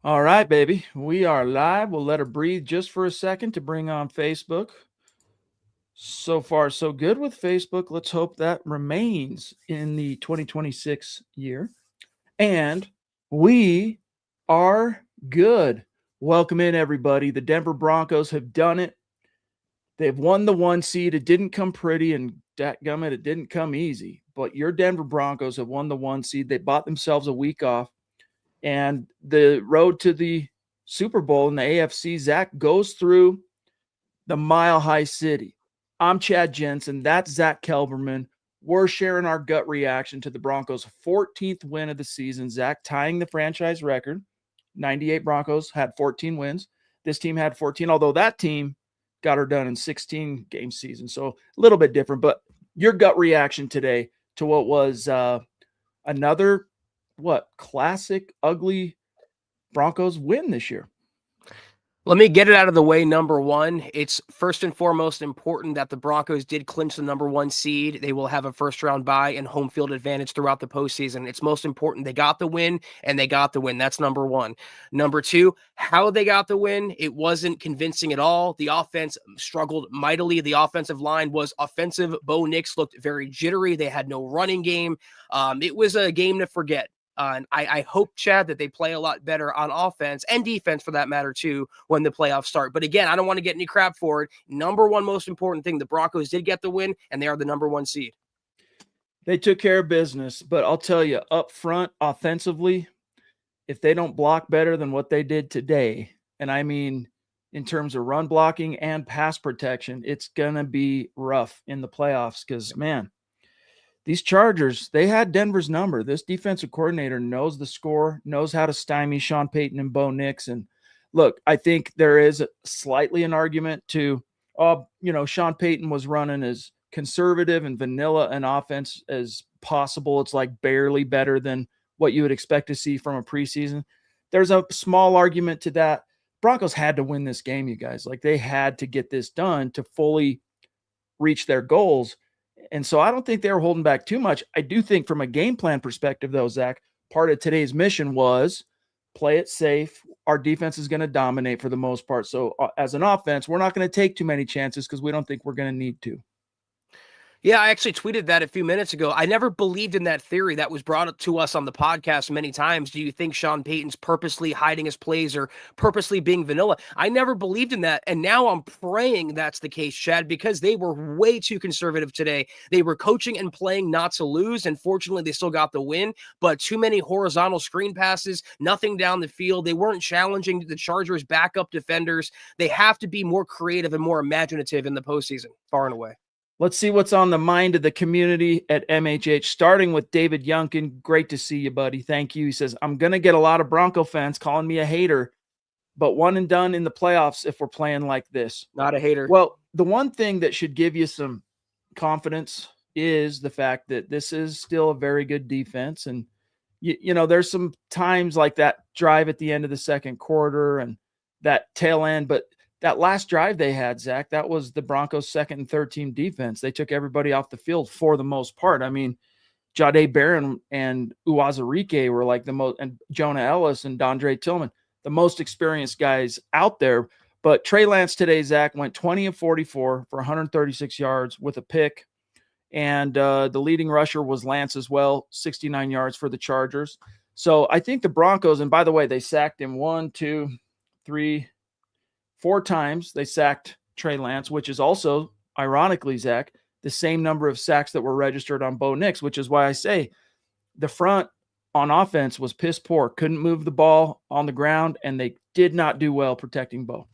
All right, baby. We are live. We'll let her breathe just for a second to bring on Facebook. So far, so good with Facebook. Let's hope that remains in the 2026 year. And we are good. Welcome in, everybody. The Denver Broncos have done it. They've won the 1 seed. It didn't come pretty, and dadgummit, it didn't come easy. But your Denver Broncos have won the 1 seed. They bought themselves a week off. And the road to the Super Bowl in the AFC, Zach, goes through the Mile High City. I'm Chad Jensen. That's Zack Kelberman. We're sharing our gut reaction to the Broncos' 14th win of the season. Zach tying the franchise record. 98 Broncos had 14 wins. This team had 14, although that team got her done in 16 game season. So a little bit different. But your gut reaction today to what was another classic ugly Broncos win this year. Let me get it out of the way. Number one, it's first and foremost important that the Broncos did clinch the number 1 seed. They will have a first-round bye and home field advantage throughout the postseason. It's most important they got the win, and they got the win. That's number one. Number two, how they got the win, it wasn't convincing at all. The offense struggled mightily. The offensive line was offensive. Bo Nix looked very jittery. They had no running game. It was a game to forget. And I hope, Chad, that they play a lot better on offense and defense for that matter, too, when the playoffs start. But again, I don't want to get any crap for it. Number one most important thing, the Broncos did get the win, and they are the number 1 seed. They took care of business. But I'll tell you, up front, offensively, if they don't block better than what they did today, and I mean in terms of run blocking and pass protection, it's going to be rough in the playoffs because, man, these Chargers, they had Denver's number. This defensive coordinator knows the score, knows how to stymie Sean Payton and Bo Nix. And look, I think there is slightly an argument to, Sean Payton was running as conservative and vanilla an offense as possible. It's like barely better than what you would expect to see from a preseason. There's a small argument to that. Broncos had to win this game, you guys. Like, they had to get this done to fully reach their goals. And so I don't think they were holding back too much. I do think from a game plan perspective, though, Zach, part of today's mission was play it safe. Our defense is going to dominate for the most part. So as an offense, we're not going to take too many chances because we don't think we're going to need to. Yeah, I actually tweeted that a few minutes ago. I never believed in that theory that was brought up to us on the podcast many times. Do you think Sean Payton's purposely hiding his plays or purposely being vanilla? I never believed in that. And now I'm praying that's the case, Chad, because they were way too conservative today. They were coaching and playing not to lose. And fortunately, they still got the win. But too many horizontal screen passes, nothing down the field. They weren't challenging the Chargers' backup defenders. They have to be more creative and more imaginative in the postseason, far and away. Let's see what's on the mind of the community at MHH, starting with David Youngkin. Great to see you, buddy. Thank you. He says, I'm going to get a lot of Bronco fans calling me a hater, but one and done in the playoffs if we're playing like this. Not a hater. Well, the one thing that should give you some confidence is the fact that this is still a very good defense. And, there's some times like that drive at the end of the second quarter and that tail end, but that last drive they had, Zach, that was the Broncos' second and third team defense. They took everybody off the field for the most part. I mean, Jahdae Barron and Uwazurike were like the most, and Jonah Ellis and Dondre Tillman, the most experienced guys out there. But Trey Lance today, Zach, went 20 of 44 for 136 yards with a pick. And the leading rusher was Lance as well, 69 yards for the Chargers. So I think the Broncos, and by the way, they sacked him 4 times. They sacked Trey Lance, which is also, ironically, Zach, the same number of sacks that were registered on Bo Nix, which is why I say the front on offense was piss poor. Couldn't move the ball on the ground, and they did not do well protecting Bo.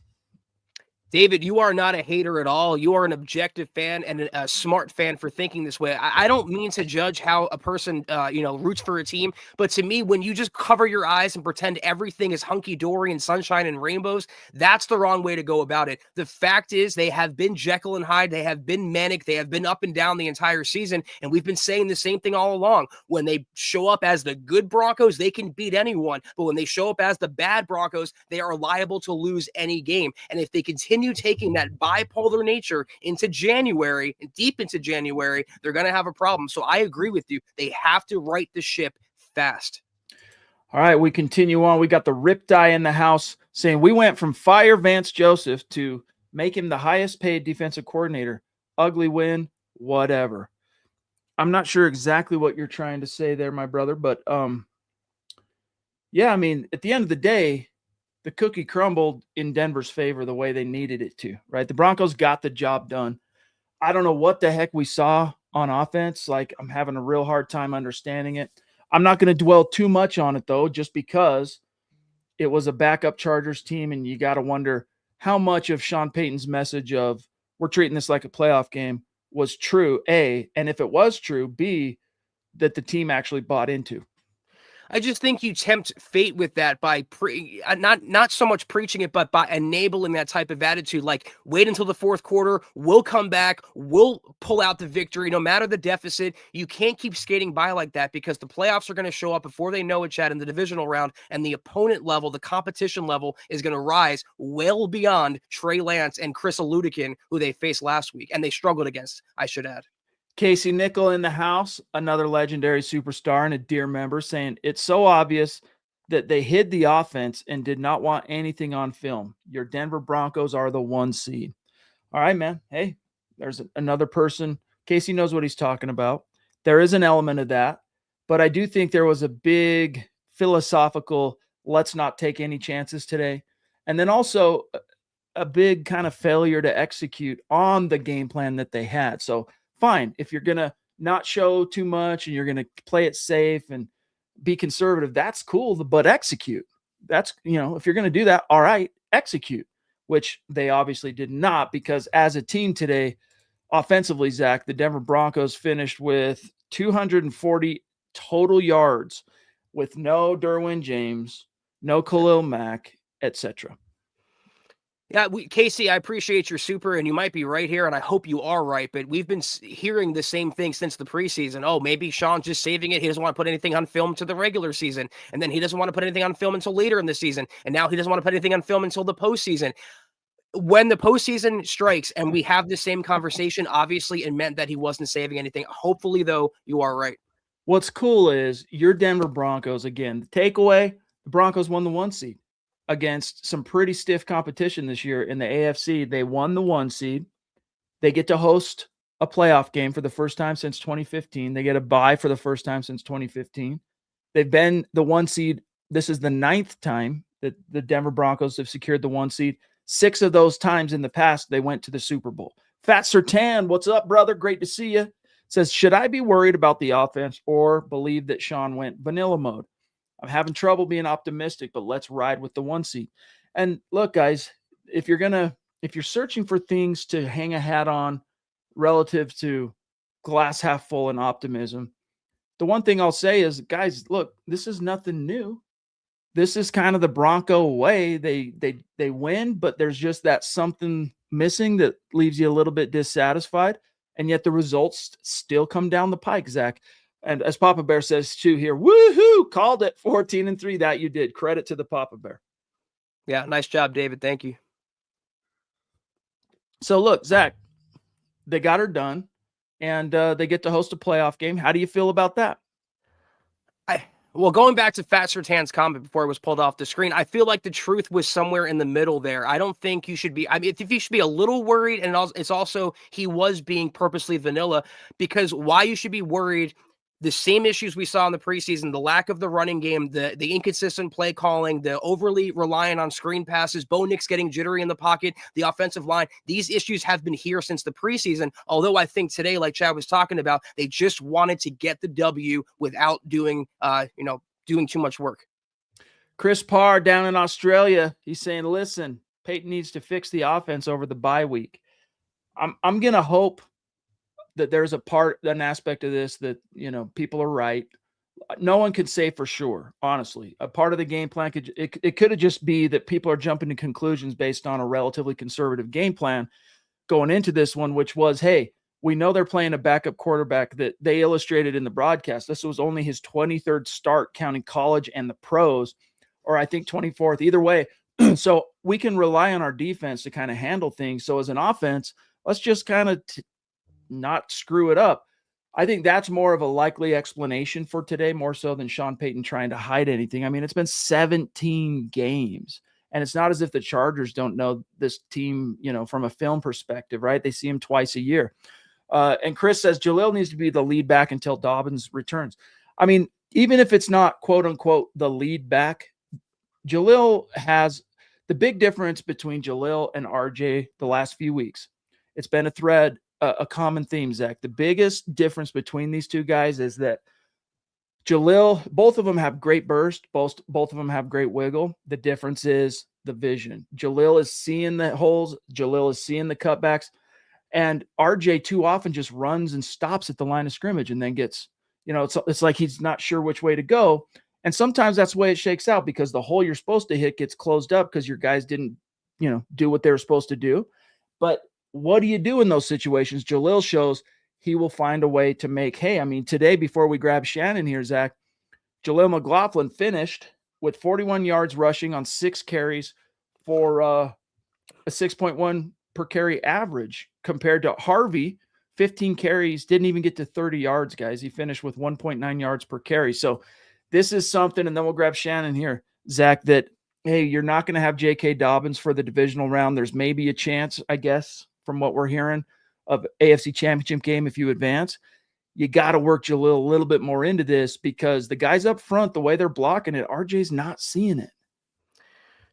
David, you are not a hater at all. You are an objective fan and a smart fan for thinking this way. I don't mean to judge how a person, roots for a team. But to me, when you just cover your eyes and pretend everything is hunky-dory and sunshine and rainbows, that's the wrong way to go about it. The fact is they have been Jekyll and Hyde. They have been manic. They have been up and down the entire season. And we've been saying the same thing all along. When they show up as the good Broncos, they can beat anyone. But when they show up as the bad Broncos, they are liable to lose any game. And if they continue taking that bipolar nature into January, deep into January, they're going to have a problem. So I agree with you. They have to right the ship fast. All right, we continue on. We got the Riptide in the house saying we went from fire Vance Joseph to make him the highest paid defensive coordinator. Ugly win, whatever. I'm not sure exactly what you're trying to say there, my brother, but yeah, I mean, at the end of the day, the cookie crumbled in Denver's favor the way they needed it to, right? The Broncos got the job done. I don't know what the heck we saw on offense. Like, I'm having a real hard time understanding it. I'm not going to dwell too much on it, though, just because it was a backup Chargers team, and you got to wonder how much of Sean Payton's message of we're treating this like a playoff game was true, A, and if it was true, B, that the team actually bought into. I just think you tempt fate with that by not so much preaching it, but by enabling that type of attitude. Like, wait until the fourth quarter, we'll come back, we'll pull out the victory, no matter the deficit. You can't keep skating by like that, because the playoffs are going to show up before they know it, Chad, in the divisional round, and the opponent level, the competition level, is going to rise well beyond Trey Lance and Chris Aludikin, who they faced last week, and they struggled against, I should add. Casey Nickel in the house, another legendary superstar and a dear member, saying it's so obvious that they hid the offense and did not want anything on film. Your Denver Broncos are the 1 seed. All right, man. Hey, there's another person. Casey knows what he's talking about. There is an element of that, but I do think there was a big philosophical, let's not take any chances today. And then also a big kind of failure to execute on the game plan that they had. So fine, if you're going to not show too much and you're going to play it safe and be conservative, that's cool, but execute. That's, if you're going to do that, all right, execute, which they obviously did not, because as a team today, offensively, Zach, the Denver Broncos finished with 240 total yards with no Derwin James, no Khalil Mack, etc. Yeah, Casey, I appreciate your super, and you might be right here, and I hope you are right, but we've been hearing the same thing since the preseason. Oh, maybe Sean's just saving it. He doesn't want to put anything on film to the regular season, and then he doesn't want to put anything on film until later in the season, and now he doesn't want to put anything on film until the postseason. When the postseason strikes and we have the same conversation, obviously it meant that he wasn't saving anything. Hopefully, though, you are right. What's cool is your Denver Broncos, again, the takeaway, the Broncos won the 1 seed against some pretty stiff competition this year in the AFC. They won the 1 seed. They get to host a playoff game for the first time since 2015. They get a bye for the first time since 2015. They've been the 1 seed. This is the 9th time that the Denver Broncos have secured the 1 seed. 6 of those times in the past, they went to the Super Bowl. Fat Sertan, what's up, brother? Great to see you. Says, should I be worried about the offense or believe that Sean went vanilla mode? I'm having trouble being optimistic, but let's ride with the 1 seed. And look, guys, if you're searching for things to hang a hat on relative to glass half full and optimism, the one thing I'll say is, guys, look, this is nothing new. This is kind of the Bronco way. They win, but there's just that something missing that leaves you a little bit dissatisfied, and yet the results still come down the pike, Zach. And as Papa Bear says too here, woohoo, called it 14-3. That you did. Credit to the Papa Bear. Yeah, nice job, David. Thank you. So look, Zach, they got her done, and they get to host a playoff game. How do you feel about that? Well, going back to Fat Sertan's comment before it was pulled off the screen, I feel like the truth was somewhere in the middle there. I don't think you should be, I mean, if you should be a little worried, and it's also, he was being purposely vanilla, because why you should be worried, the same issues we saw in the preseason, the lack of the running game, the inconsistent play calling, the overly reliant on screen passes, Bo Nix getting jittery in the pocket, the offensive line, these issues have been here since the preseason. Although I think today, like Chad was talking about, they just wanted to get the W without doing too much work. Chris Parr down in Australia, he's saying, listen, Peyton needs to fix the offense over the bye week. I'm going to hope that there's an aspect of this that, people are right. No one can say for sure, honestly. A part of the game plan it could have just be that people are jumping to conclusions based on a relatively conservative game plan going into this one, which was, hey, we know they're playing a backup quarterback that they illustrated in the broadcast. This was only his 23rd start, counting college and the pros, or I think 24th, either way. So we can rely on our defense to kind of handle things. So as an offense, let's just kind of not screw it up. I think that's more of a likely explanation for today, more so than Sean Payton trying to hide anything. I mean, it's been 17 games, and it's not as if the Chargers don't know this team, from a film perspective, right? They see him twice a year. And Chris says Jalil needs to be the lead back until Dobbins returns. I mean, even if it's not quote unquote the lead back, Jalil has the big difference between Jalil and RJ the last few weeks. It's been a thread, a common theme, Zach. The biggest difference between these two guys is that Jalil, both of them have great burst. Both of them have great wiggle. The difference is the vision. Jalil is seeing the holes. Jalil is seeing the cutbacks. And RJ too often just runs and stops at the line of scrimmage and then gets, it's like he's not sure which way to go. And sometimes that's the way it shakes out because the hole you're supposed to hit gets closed up because your guys didn't, do what they were supposed to do. But what do you do in those situations? Jalil shows he will find a way to make hay. I mean, today, before we grab Shannon here, Zach, Jalil McLaughlin finished with 41 yards rushing on 6 carries for a 6.1 per carry average compared to Harvey, 15 carries, didn't even get to 30 yards, guys. He finished with 1.9 yards per carry. So this is something, and then we'll grab Shannon here, Zach, that, hey, you're not going to have J.K. Dobbins for the divisional round. There's maybe a chance, I guess, from what we're hearing, of AFC Championship game if you advance. You got to work Jalil a little bit more into this because the guys up front, the way they're blocking it, RJ's not seeing it.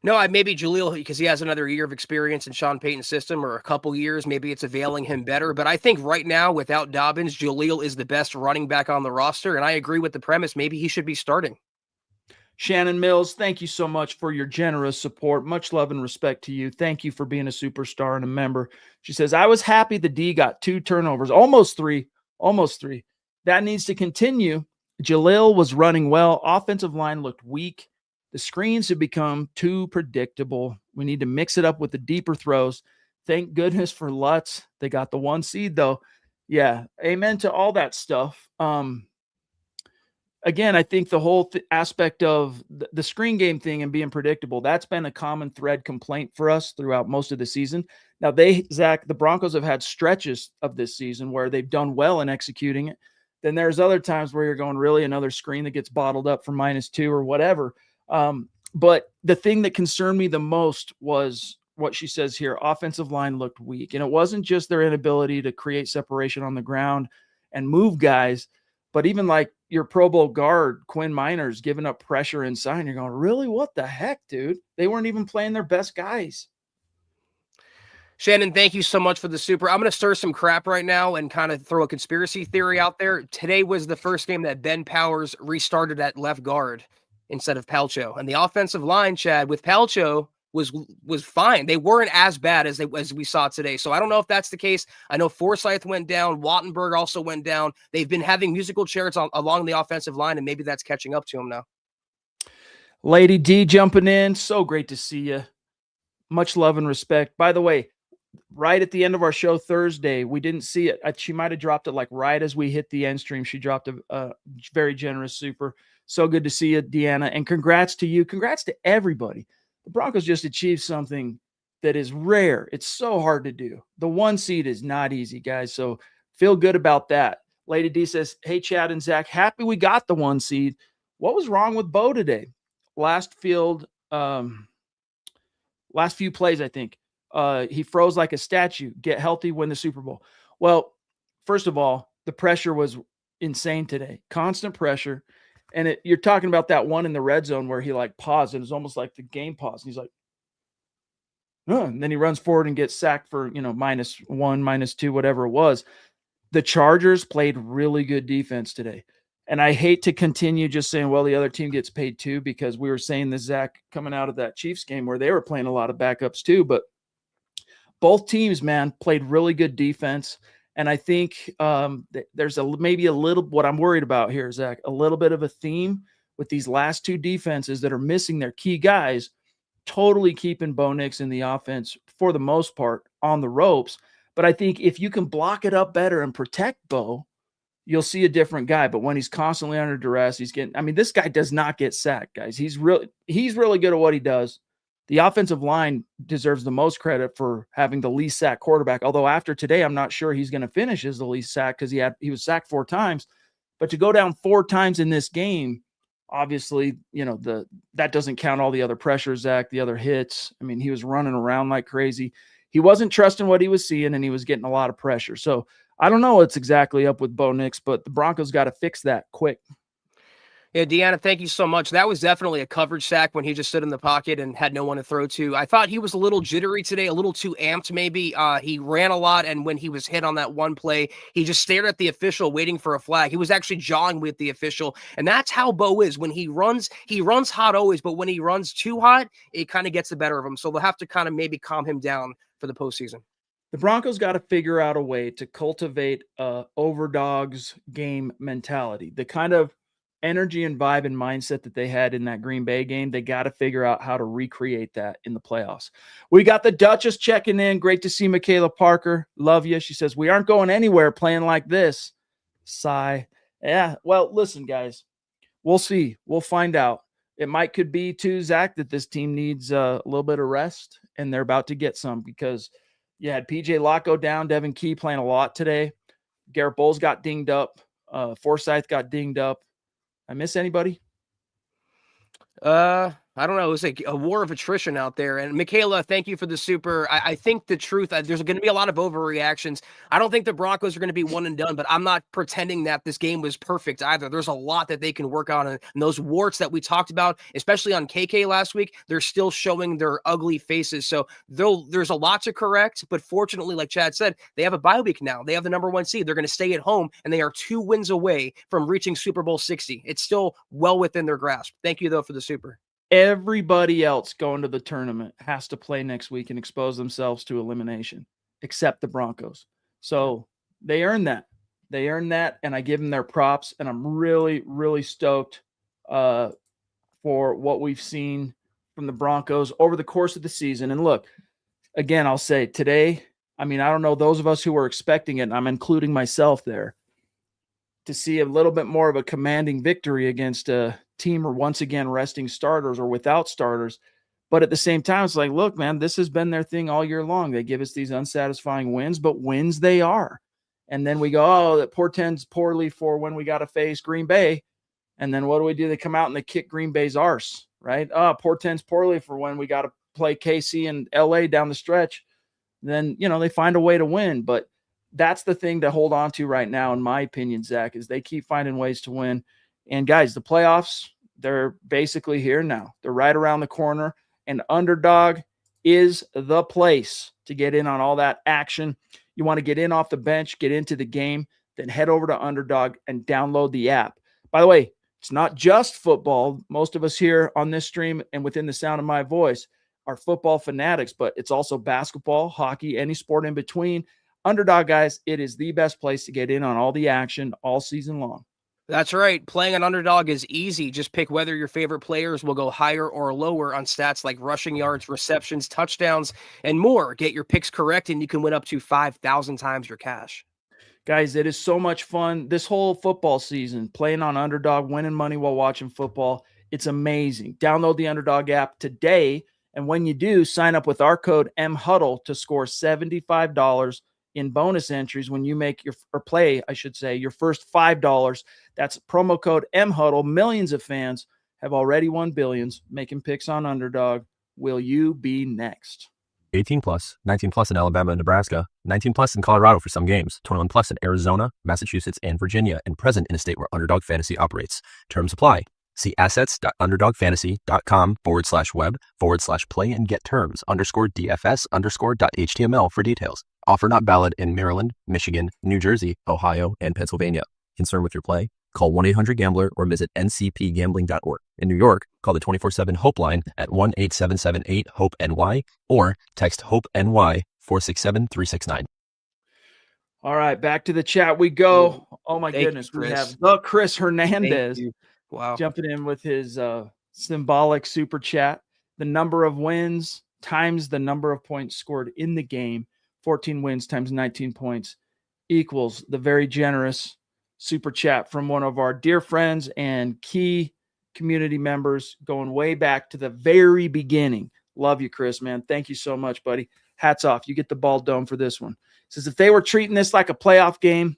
No, maybe Jalil, because he has another year of experience in Sean Payton's system or a couple years, maybe it's availing him better. But I think right now, without Dobbins, Jalil is the best running back on the roster. And I agree with the premise. Maybe he should be starting. Shannon Mills, thank you so much for your generous support. Much love and respect to you. Thank you for being a superstar and a member. She says, I was happy the D got 2 turnovers, almost three. That needs to continue. Jalil was running well. Offensive line looked weak. The screens have become too predictable. We need to mix it up with the deeper throws. Thank goodness for Lutz. They got the 1 seed, though. Yeah, amen to all that stuff. Again, I think the whole aspect of the screen game thing and being predictable, that's been a common thread complaint for us throughout most of the season. Now, Zach, the Broncos have had stretches of this season where they've done well in executing it. Then there's other times where you're going, really, another screen that gets bottled up for -2 or whatever. But the thing that concerned me the most was what she says here. Offensive line looked weak. And it wasn't just their inability to create separation on the ground and move guys, but even like your Pro Bowl guard, Quinn Miners, giving up pressure inside. You're going, really? What the heck, dude? They weren't even playing their best guys. Shannon, thank you so much for the super. I'm going to stir some crap right now and kind of throw a conspiracy theory out there. Today was the first game that Ben Powers restarted at left guard instead of Palcho. And the offensive line, Chad, with Palcho was fine. They weren't as bad as we saw today. So I don't know if that's the case. I know Forsyth went down. Wattenberg also went down. They've been having musical chairs along the offensive line, and maybe that's catching up to them now. Lady D jumping in. So great to see you. Much love and respect. By the way, right at the end of our show Thursday, we didn't see it. She might have dropped it like right as we hit the end stream. She dropped a very generous super. So good to see you, Deanna. And congrats to you. Congrats to everybody. The Broncos just achieved something that is rare. It's so hard to do. The 1 seed is not easy, guys. So feel good about that. Lady D says, hey, Chad and Zach, happy we got the 1 seed. What was wrong with Bo today? Last few plays, I think. He froze like a statue. Get healthy, win the Super Bowl. Well, first of all, the pressure was insane today. Constant pressure. And you're talking about that one in the red zone where he like paused. It was almost like the game paused. And he's like, and then he runs forward and gets sacked for, -1, -2, whatever it was. The Chargers played really good defense today. And I hate to continue just saying, well, the other team gets paid too, because we were saying this, Zach, coming out of that Chiefs game where they were playing a lot of backups too. But both teams, man, played really good defense. And I think there's maybe a little, what I'm worried about here, Zach, a little bit of a theme with these last 2 defenses that are missing their key guys, totally keeping Bo Nix in the offense for the most part on the ropes. But I think if you can block it up better and protect Bo, you'll see a different guy. But when he's constantly under duress, this guy does not get sacked, guys. He's really good at what he does. The offensive line deserves the most credit for having the least sack quarterback. Although after today, I'm not sure he's going to finish as the least sack because he was sacked 4 times. But to go down 4 times in this game, obviously, that doesn't count all the other pressure, Zach, the other hits. I mean, he was running around like crazy. He wasn't trusting what he was seeing, and he was getting a lot of pressure. So I don't know what's exactly up with Bo Nix, but the Broncos got to fix that quick. Yeah, Deanna, thank you so much. That was definitely a coverage sack when he just stood in the pocket and had no one to throw to. I thought he was a little jittery today, a little too amped maybe. He ran a lot, and when he was hit on that one play, he just stared at the official waiting for a flag. He was actually jawing with the official, and that's how Bo is. When he runs hot always, but when he runs too hot, it kind of gets the better of him. So they'll have to kind of maybe calm him down for the postseason. The Broncos got to figure out a way to cultivate overdogs game mentality. The kind of energy and vibe and mindset that they had in that Green Bay game, they got to figure out how to recreate that in the playoffs. We got the Duchess checking in. Great to see Michaela Parker. Love you. She says, we aren't going anywhere playing like this. Sigh. Yeah, well, listen, guys, we'll see. We'll find out. It could be too, Zach, that this team needs a little bit of rest, and they're about to get some because you had PJ Locke go down, Devin Key playing a lot today. Garrett Bowles got dinged up. Forsyth got dinged up. I miss anybody? I don't know. It was like a war of attrition out there. And Michaela, thank you for the super. I think the truth, there's going to be a lot of overreactions. I don't think the Broncos are going to be one and done, but I'm not pretending that this game was perfect either. There's a lot that they can work on. And those warts that we talked about, especially on KK last week, they're still showing their ugly faces. So there's a lot to correct, but fortunately, like Chad said, they have a bye week now. They have the number 1 seed. They're going to stay at home, and they are 2 wins away from reaching Super Bowl 60. It's still well within their grasp. Thank you, though, for the super. Everybody else going to the tournament has to play next week and expose themselves to elimination, except the Broncos. So they earned that. They earned that, and I give them their props, and I'm really, really stoked for what we've seen from the Broncos over the course of the season. And look, again, I'll say today, I mean, I don't know, those of us who were expecting it, and I'm including myself there, to see a little bit more of a commanding victory against a team or once again resting starters or without starters. But at the same time, it's like, look, man, this has been their thing all year long. They give us these unsatisfying wins, but wins they are. And then we go, oh, that portends poorly for when we got to face Green Bay. And then what do? They come out and they kick Green Bay's arse, right? Oh, portends poorly for when we got to play KC and LA down the stretch. Then, they find a way to win. But that's the thing to hold on to right now, in my opinion, Zach, is they keep finding ways to win. And guys, the playoffs, they're basically here now. They're right around the corner, and Underdog is the place to get in on all that action. You want to get in off the bench, get into the game, then head over to Underdog and download the app. By the way, it's not just football. Most of us here on this stream and within the sound of my voice are football fanatics, but it's also basketball, hockey, any sport in between. Underdog, guys, it is the best place to get in on all the action all season long. That's right. Playing an Underdog is easy. Just pick whether your favorite players will go higher or lower on stats like rushing yards, receptions, touchdowns, and more. Get your picks correct, and you can win up to 5,000 times your cash. Guys, it is so much fun. This whole football season, playing on Underdog, winning money while watching football, it's amazing. Download the Underdog app today, and when you do, sign up with our code MHuddle to score $75 in bonus entries when you make your first $5. That's promo code MHuddle. Millions of fans have already won billions making picks on Underdog. Will you be next? 18 plus, 19 plus in Alabama and Nebraska, 19 plus in Colorado for some games, 21 plus in Arizona, Massachusetts, and Virginia, and present in a state where Underdog Fantasy operates. Terms apply. See assets.underdogfantasy.com/web/play and get terms _DFS_.html for details. Offer not valid in Maryland, Michigan, New Jersey, Ohio, and Pennsylvania. Concerned with your play? Call 1-800-GAMBLER or visit ncpgambling.org. In New York, call the 24/7 Hope line at 1-877-8-HOPE-NY or text HOPE-NY 467-369. All right, back to the chat we go. Oh, my goodness. You, we have the Chris Hernandez wow, jumping in with his symbolic super chat. The number of wins times the number of points scored in the game. 14 wins times 19 points equals the very generous super chat from one of our dear friends and key community members going way back to the very beginning. Love you, Chris, man. Thank you so much, buddy. Hats off. You get the ball dome for this one. Says if they were treating this like a playoff game,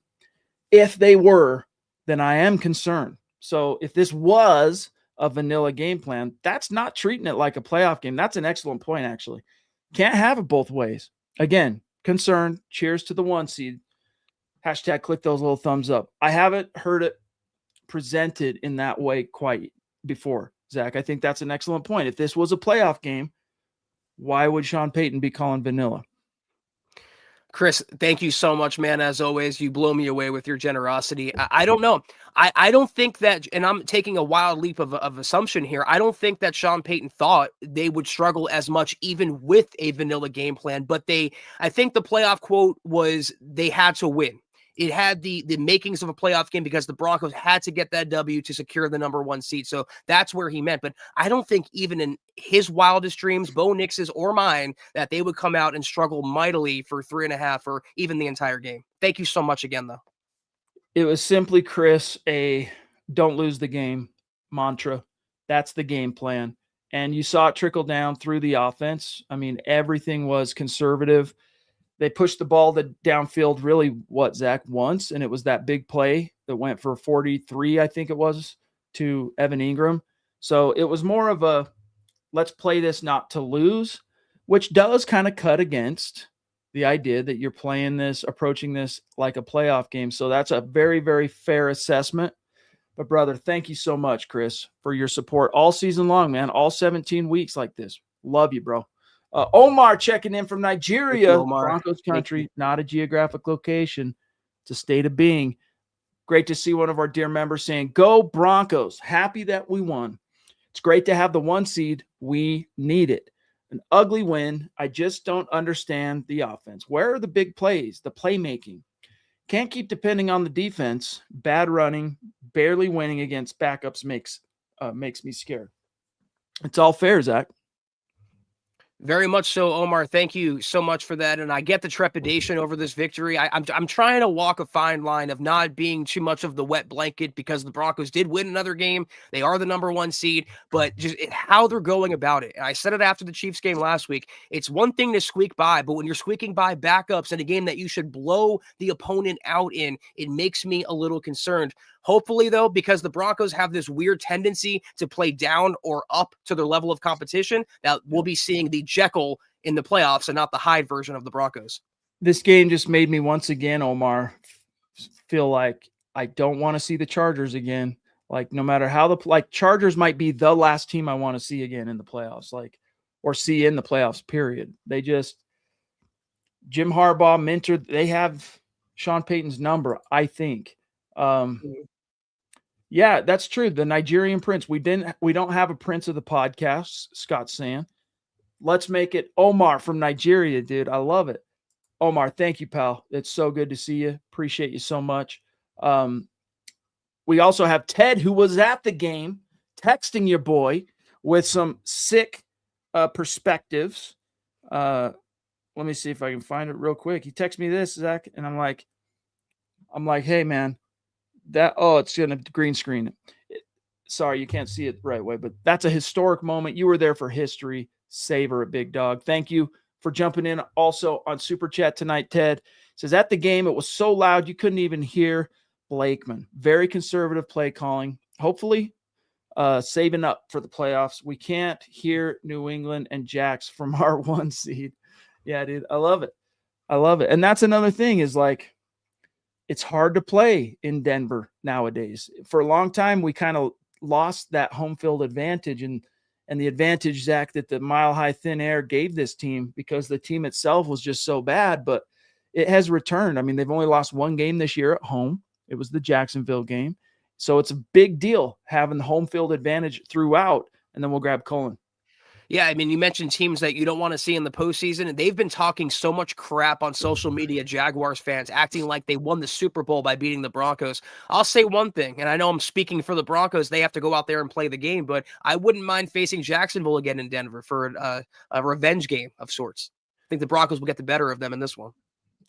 if they were, then I am concerned. So if this was a vanilla game plan, that's not treating it like a playoff game. That's an excellent point, actually. Can't have it both ways. Again, concerned. Cheers to the 1 seed. Hashtag click those little thumbs up. I haven't heard it presented in that way quite before, Zach. I think that's an excellent point. If this was a playoff game, why would Sean Payton be calling vanilla? Chris, thank you so much, man. As always, you blow me away with your generosity. I don't know. I don't think that, and I'm taking a wild leap of assumption here. I don't think that Sean Payton thought they would struggle as much even with a vanilla game plan, but I think the playoff quote was they had to win. It had the makings of a playoff game because the Broncos had to get that W to secure the number 1 seed. So that's where he meant. But I don't think even in his wildest dreams, Bo Nix's or mine, that they would come out and struggle mightily for 3.5 or even the entire game. Thank you so much again, though. It was simply, Chris, a don't lose the game mantra. That's the game plan. And you saw it trickle down through the offense. I mean, everything was conservative. They pushed the ball downfield really, Zach, once, and it was that big play that went for 43, I think it was, to Evan Ingram. So it was more of a let's play this not to lose, which does kind of cut against the idea that you're approaching this like a playoff game. So that's a very, very fair assessment. But, brother, thank you so much, Chris, for your support all season long, man, all 17 weeks like this. Love you, bro. Omar checking in from Nigeria, Broncos country, not a geographic location. It's a state of being. Great to see one of our dear members saying, go Broncos. Happy that we won. It's great to have the 1 seed. We need it. An ugly win. I just don't understand the offense. Where are the big plays, the playmaking? Can't keep depending on the defense. Bad running, barely winning against backups makes me scared. It's all fair, Zach. Very much so, Omar. Thank you so much for that. And I get the trepidation over this victory. I'm trying to walk a fine line of not being too much of the wet blanket because the Broncos did win another game. They are the number 1 seed, but just how they're going about it. And I said it after the Chiefs game last week. It's one thing to squeak by, but when you're squeaking by backups in a game that you should blow the opponent out in, it makes me a little concerned. Hopefully, though, because the Broncos have this weird tendency to play down or up to their level of competition, that we'll be seeing the Jekyll in the playoffs and not the Hyde version of the Broncos. This game just made me once again, Omar, feel like I don't want to see the Chargers again. Like, no matter how Chargers might be the last team I want to see again in the playoffs, or see in the playoffs, period. Jim Harbaugh mentored, they have Sean Payton's number, I think. Yeah, that's true. The Nigerian prince. We don't have a prince of the podcast, Scott's saying. Let's make it Omar from Nigeria, dude. I love it. Omar, thank you, pal. It's so good to see you. Appreciate you so much. We also have Ted, who was at the game, texting your boy with some sick perspectives. Let me see if I can find it real quick. He texted me this, Zach, and I'm like, hey, man. It's going to green screen it. Sorry, you can't see it the right way, but that's a historic moment. You were there for history. Savor it, big dog. Thank you for jumping in also on Super Chat tonight, Ted. Says, at the game, it was so loud you couldn't even hear Blakeman. Very conservative play calling. Hopefully, saving up for the playoffs. We can't hear New England and Jax from our 1 seed. Yeah, dude, I love it. And that's another thing is it's hard to play in Denver nowadays. For a long time, we kind of lost that home field advantage and the advantage, Zach, that the Mile High Thin Air gave this team because the team itself was just so bad, but it has returned. I mean, they've only lost 1 game this year at home. It was the Jacksonville game. So it's a big deal having the home field advantage throughout, and then we'll grab Colin. Yeah, I mean, you mentioned teams that you don't want to see in the postseason, and they've been talking so much crap on social media, Jaguars fans, acting like they won the Super Bowl by beating the Broncos. I'll say one thing, and I know I'm speaking for the Broncos. They have to go out there and play the game, but I wouldn't mind facing Jacksonville again in Denver for a revenge game of sorts. I think the Broncos will get the better of them in this one.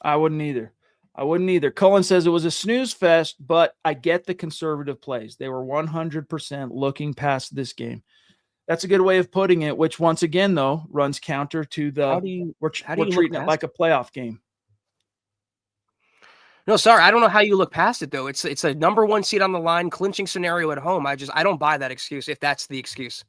I wouldn't either. Cullen says it was a snooze fest, but I get the conservative plays. They were 100% looking past this game. That's a good way of putting it, which once again, though, runs counter to the we're treating it like a playoff game. No, sorry, I don't know how you look past it though. It's a number 1 seed on the line, clinching scenario at home. I don't buy that excuse if that's the excuse.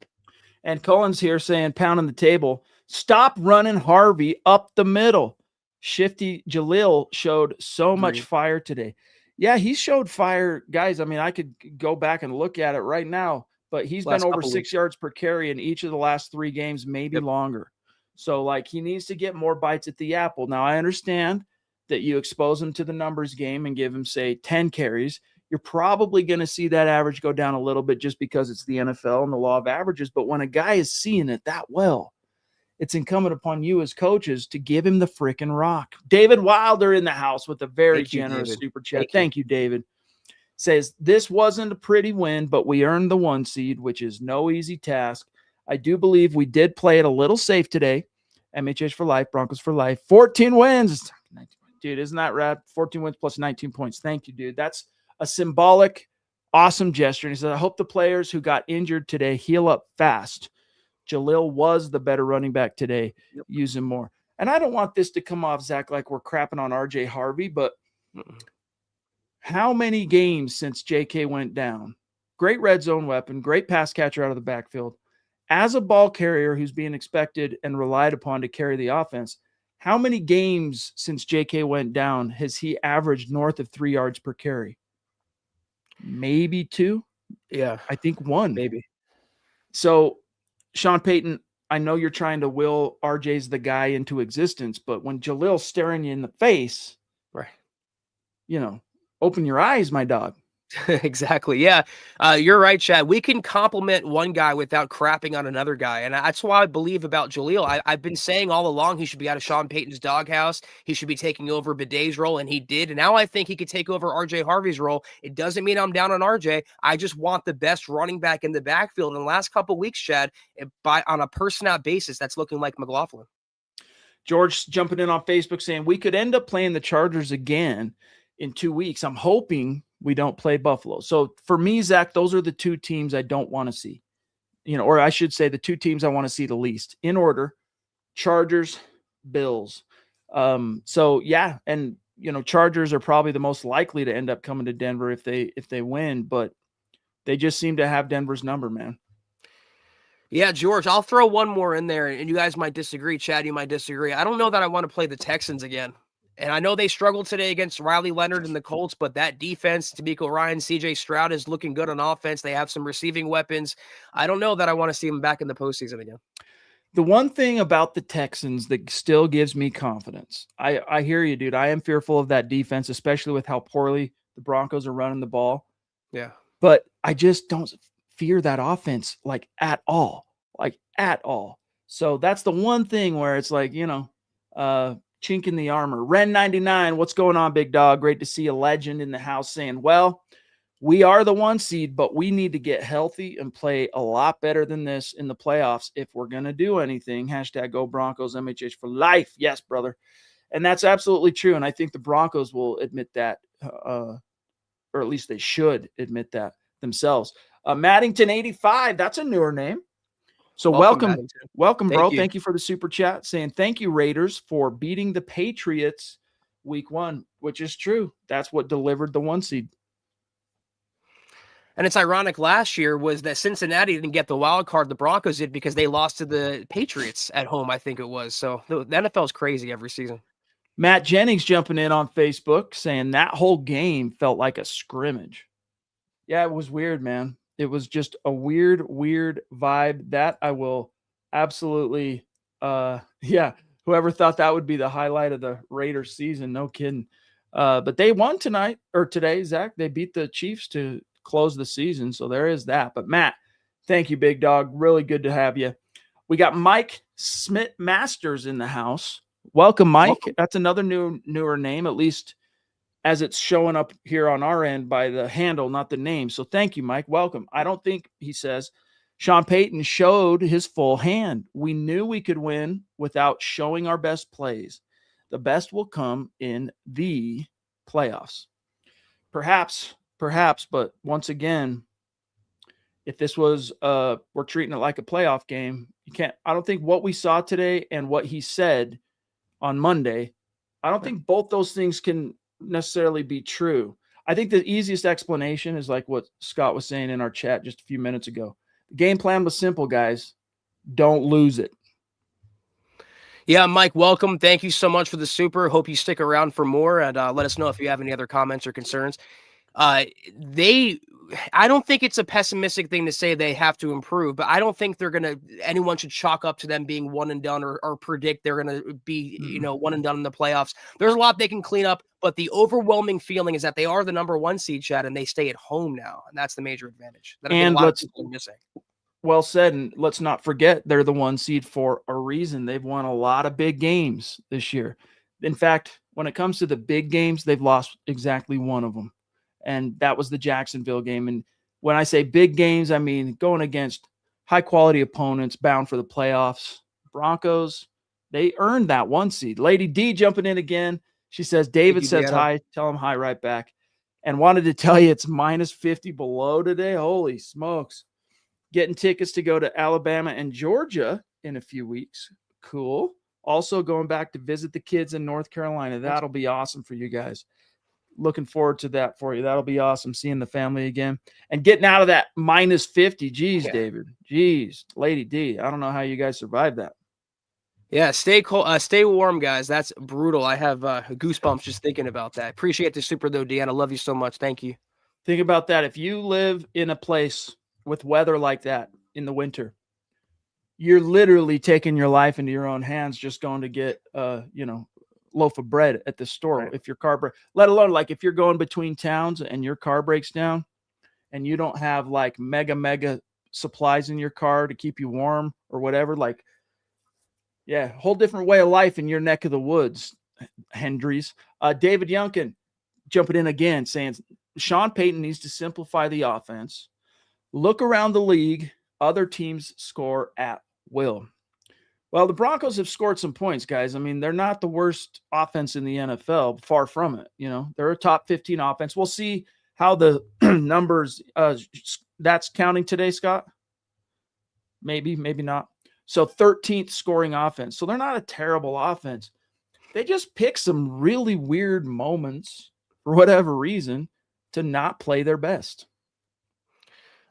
And Cullen's here saying, pounding the table, stop running Harvey up the middle. Shifty Jalil showed so much fire today. Yeah, he showed fire, guys. I mean, I could go back and look at it right now, but he's been over 6 yards per carry in each of the last 3 games, maybe longer. So, like, he needs to get more bites at the apple. Now, I understand that you expose him to the numbers game and give him, say, 10 carries. You're probably going to see that average go down a little bit just because it's the NFL and the law of averages. But when a guy is seeing it that well, it's incumbent upon you as coaches to give him the freaking rock. David Wilder in the house with a very generous super chat. Thank you, David. Says, this wasn't a pretty win, but we earned the 1 seed, which is no easy task. I do believe we did play it a little safe today. MHH for life, Broncos for life. 14 wins. Dude, isn't that rad? 14 wins plus 19 points. Thank you, dude. That's a symbolic, awesome gesture. And he said, I hope the players who got injured today heal up fast. Jalil was the better running back today. Use him more. And I don't want this to come off, Zach, like we're crapping on RJ Harvey, but how many games since JK went down? Great red zone weapon, great pass catcher out of the backfield. As a ball carrier who's being expected and relied upon to carry the offense, how many games since JK went down has he averaged north of 3 yards per carry? Maybe 2? Yeah. I think 1. Maybe. So, Sean Payton, I know you're trying to will RJ's the guy into existence, but when Jalil's staring you in the face, right? Open your eyes, my dog. Exactly. Yeah. You're right, Chad. We can compliment one guy without crapping on another guy. And that's why I believe about Jalil. I've been saying all along he should be out of Sean Payton's doghouse. He should be taking over Bidet's role, and he did. And now I think he could take over RJ Harvey's role. It doesn't mean I'm down on RJ. I just want the best running back in the backfield. In the last couple of weeks, Chad, on a person-out basis, that's looking like McLaughlin. George jumping in on Facebook saying we could end up playing the Chargers again in 2 weeks. I'm hoping we don't play Buffalo. So for me, Zach, those are the 2 teams I don't want to see, or I should say the 2 teams I want to see the least in order: Chargers, Bills. So yeah. And, Chargers are probably the most likely to end up coming to Denver if they win, but they just seem to have Denver's number, man. Yeah, George, I'll throw one more in there, and you guys might disagree. Chad, you might disagree. I don't know that I want to play the Texans again. And I know they struggled today against Riley Leonard and the Colts, but that defense, D'Amico Ryan, CJ Stroud is looking good on offense. They have some receiving weapons. I don't know that I want to see them back in the postseason again. The one thing about the Texans that still gives me confidence, I hear you, dude. I am fearful of that defense, especially with how poorly the Broncos are running the ball. Yeah. But I just don't fear that offense at all. So that's the one thing where it's like, chink in the armor. Ren 99, what's going on, big dog? Great to see a legend in the house saying, well, we are the 1 seed, but we need to get healthy and play a lot better than this in the playoffs if we're going to do anything. # go Broncos, MHH for life. Yes, brother. And that's absolutely true. And I think the Broncos will admit that, or at least they should admit that themselves. Maddington 85, that's a newer name. So welcome, bro. Thank you for the super chat saying thank you, Raiders, for beating the Patriots week 1, which is true. That's what delivered the 1 seed. And it's ironic last year was that Cincinnati didn't get the wild card. The Broncos did because they lost to the Patriots at home, I think it was. So the NFL is crazy every season. Matt Jennings jumping in on Facebook saying that whole game felt like a scrimmage. Yeah, it was weird, man. It was just a weird vibe that I will absolutely, whoever thought that would be the highlight of the Raiders season, no kidding. But they won today, Zach. They beat the Chiefs to close the season, so there is that. But Matt, thank you, big dog. Really good to have you. We got Mike Smith Masters in the house. Welcome, Mike. Welcome. That's another newer name, at least as it's showing up here on our end by the handle, not the name. So thank you, Mike. Welcome. I don't think, he says, Sean Payton showed his full hand. We knew we could win without showing our best plays. The best will come in the playoffs. Perhaps, but once again, if this was we're treating it like a playoff game, I don't think what we saw today and what he said on Monday, I don't think both those things can necessarily be true. I think the easiest explanation is like what Scott was saying in our chat just a few minutes ago. The game plan was simple, guys. Don't lose it. Yeah, Mike, welcome. Thank you so much for the super. Hope you stick around for more, and let us know if you have any other comments or concerns. I don't think it's a pessimistic thing to say they have to improve, but I don't think anyone should chalk up to them being one and done or predict they're going to be, one and done in the playoffs. There's a lot they can clean up, but the overwhelming feeling is that they are the number 1 seed, Chad, and they stay at home now. And that's the major advantage that I think a lot of people are missing. Well said. And let's not forget they're the 1 seed for a reason. They've won a lot of big games this year. In fact, when it comes to the big games, they've lost exactly one of them. And that was the Jacksonville game. And when I say big games, I mean going against high-quality opponents bound for the playoffs. Broncos, they earned that 1 seed. Lady D jumping in again. She says, David says hi. Tell him hi right back. And wanted to tell you it's minus 50 below today. Holy smokes. Getting tickets to go to Alabama and Georgia in a few weeks. Cool. Also going back to visit the kids in North Carolina. That'll be awesome for you guys. Looking forward to that for you. That'll be awesome, seeing the family again and getting out of that minus 50. Jeez, David. Jeez, Lady D. I don't know how you guys survived that. Yeah, stay cold, stay warm, guys. That's brutal. I have goosebumps just thinking about that. Appreciate the super, though, Deanna. Love you so much. Thank you. Think about that. If you live in a place with weather like that in the winter, you're literally taking your life into your own hands just going to get, loaf of bread at the store. Right. If your car let alone like if you're going between towns and your car breaks down and you don't have like mega supplies in your car to keep you warm or whatever, like, yeah, whole different way of life in your neck of the woods, Hendries. David Youngkin jumping in again saying Sean Payton needs to simplify the offense. Look around the league. Other teams score at will. Well, the Broncos have scored some points, guys. I mean, they're not the worst offense in the NFL. Far from it. They're a top 15 offense. We'll see how the numbers that's counting today, Scott. Maybe not. So 13th scoring offense. So they're not a terrible offense. They just pick some really weird moments for whatever reason to not play their best.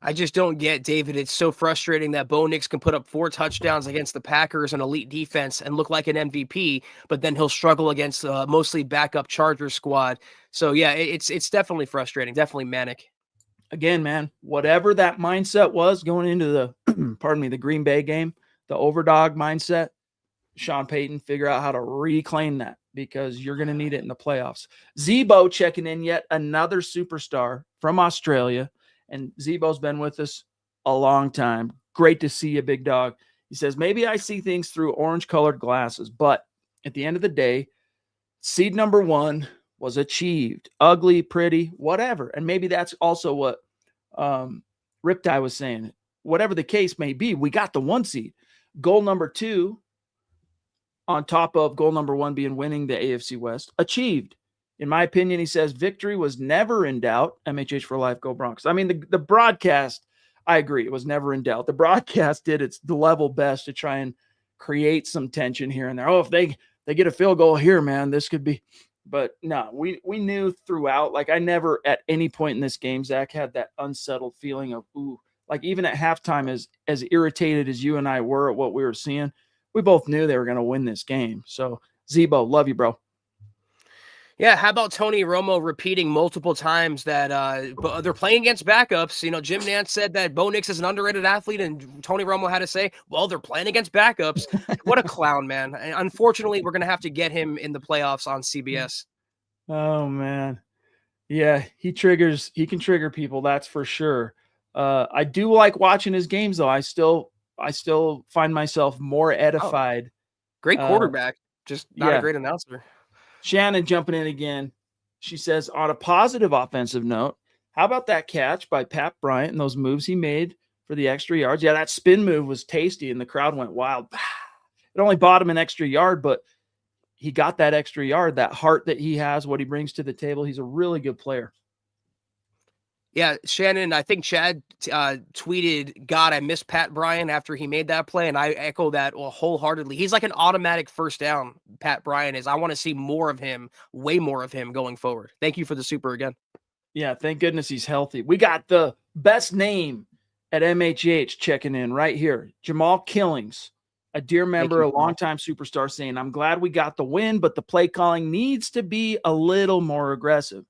I just don't get, David. It's so frustrating that Bo Nix can put up 4 touchdowns against the Packers and elite defense and look like an MVP, but then he'll struggle against mostly backup Chargers squad. So yeah, it's definitely frustrating, definitely manic. Again, man, whatever that mindset was going into the, the Green Bay game, the overdog mindset, Sean Payton, figure out how to reclaim that because you're going to need it in the playoffs. Zebo checking in, yet another superstar from Australia. And Zebo's been with us a long time. Great to see you, big dog. He says, maybe I see things through orange-colored glasses, but at the end of the day, seed number 1 was achieved. Ugly, pretty, whatever. And maybe that's also what Riptide was saying. Whatever the case may be, we got the 1 seed. Goal number 2, on top of goal number 1 being winning the AFC West, achieved. In my opinion, he says victory was never in doubt. MHH for life, go Broncos. I mean, the broadcast, I agree, it was never in doubt. The broadcast did its level best to try and create some tension here and there. Oh, if they get a field goal here, man, this could be. But no, we knew throughout. Like I never at any point in this game, Zach, had that unsettled feeling of, ooh, like even at halftime, as irritated as you and I were at what we were seeing, we both knew they were going to win this game. So Zebo, love you, bro. Yeah, how about Tony Romo repeating multiple times that they're playing against backups? Jim Nantz said that Bo Nix is an underrated athlete, and Tony Romo had to say, well, they're playing against backups. What a clown, man. And unfortunately, we're going to have to get him in the playoffs on CBS. Oh, man. Yeah, he can trigger people, that's for sure. I do like watching his games, though. I still find myself more edified. Great quarterback, just not a great announcer. Shannon jumping in again. She says, on a positive offensive note, how about that catch by Pat Bryant and those moves he made for the extra yards? Yeah, that spin move was tasty, and the crowd went wild. It only bought him an extra yard, but he got that extra yard, that heart that he has, what he brings to the table. He's a really good player. Yeah, Shannon, I think Chad tweeted, God, I miss Pat Bryant after he made that play, and I echo that wholeheartedly. He's like an automatic first down, Pat Bryant is. I want to see more of him, way more of him going forward. Thank you for the super again. Yeah, thank goodness he's healthy. We got the best name at MHH checking in right here. Jamal Killings, a dear member, a longtime superstar, saying, I'm glad we got the win, but the play calling needs to be a little more aggressive.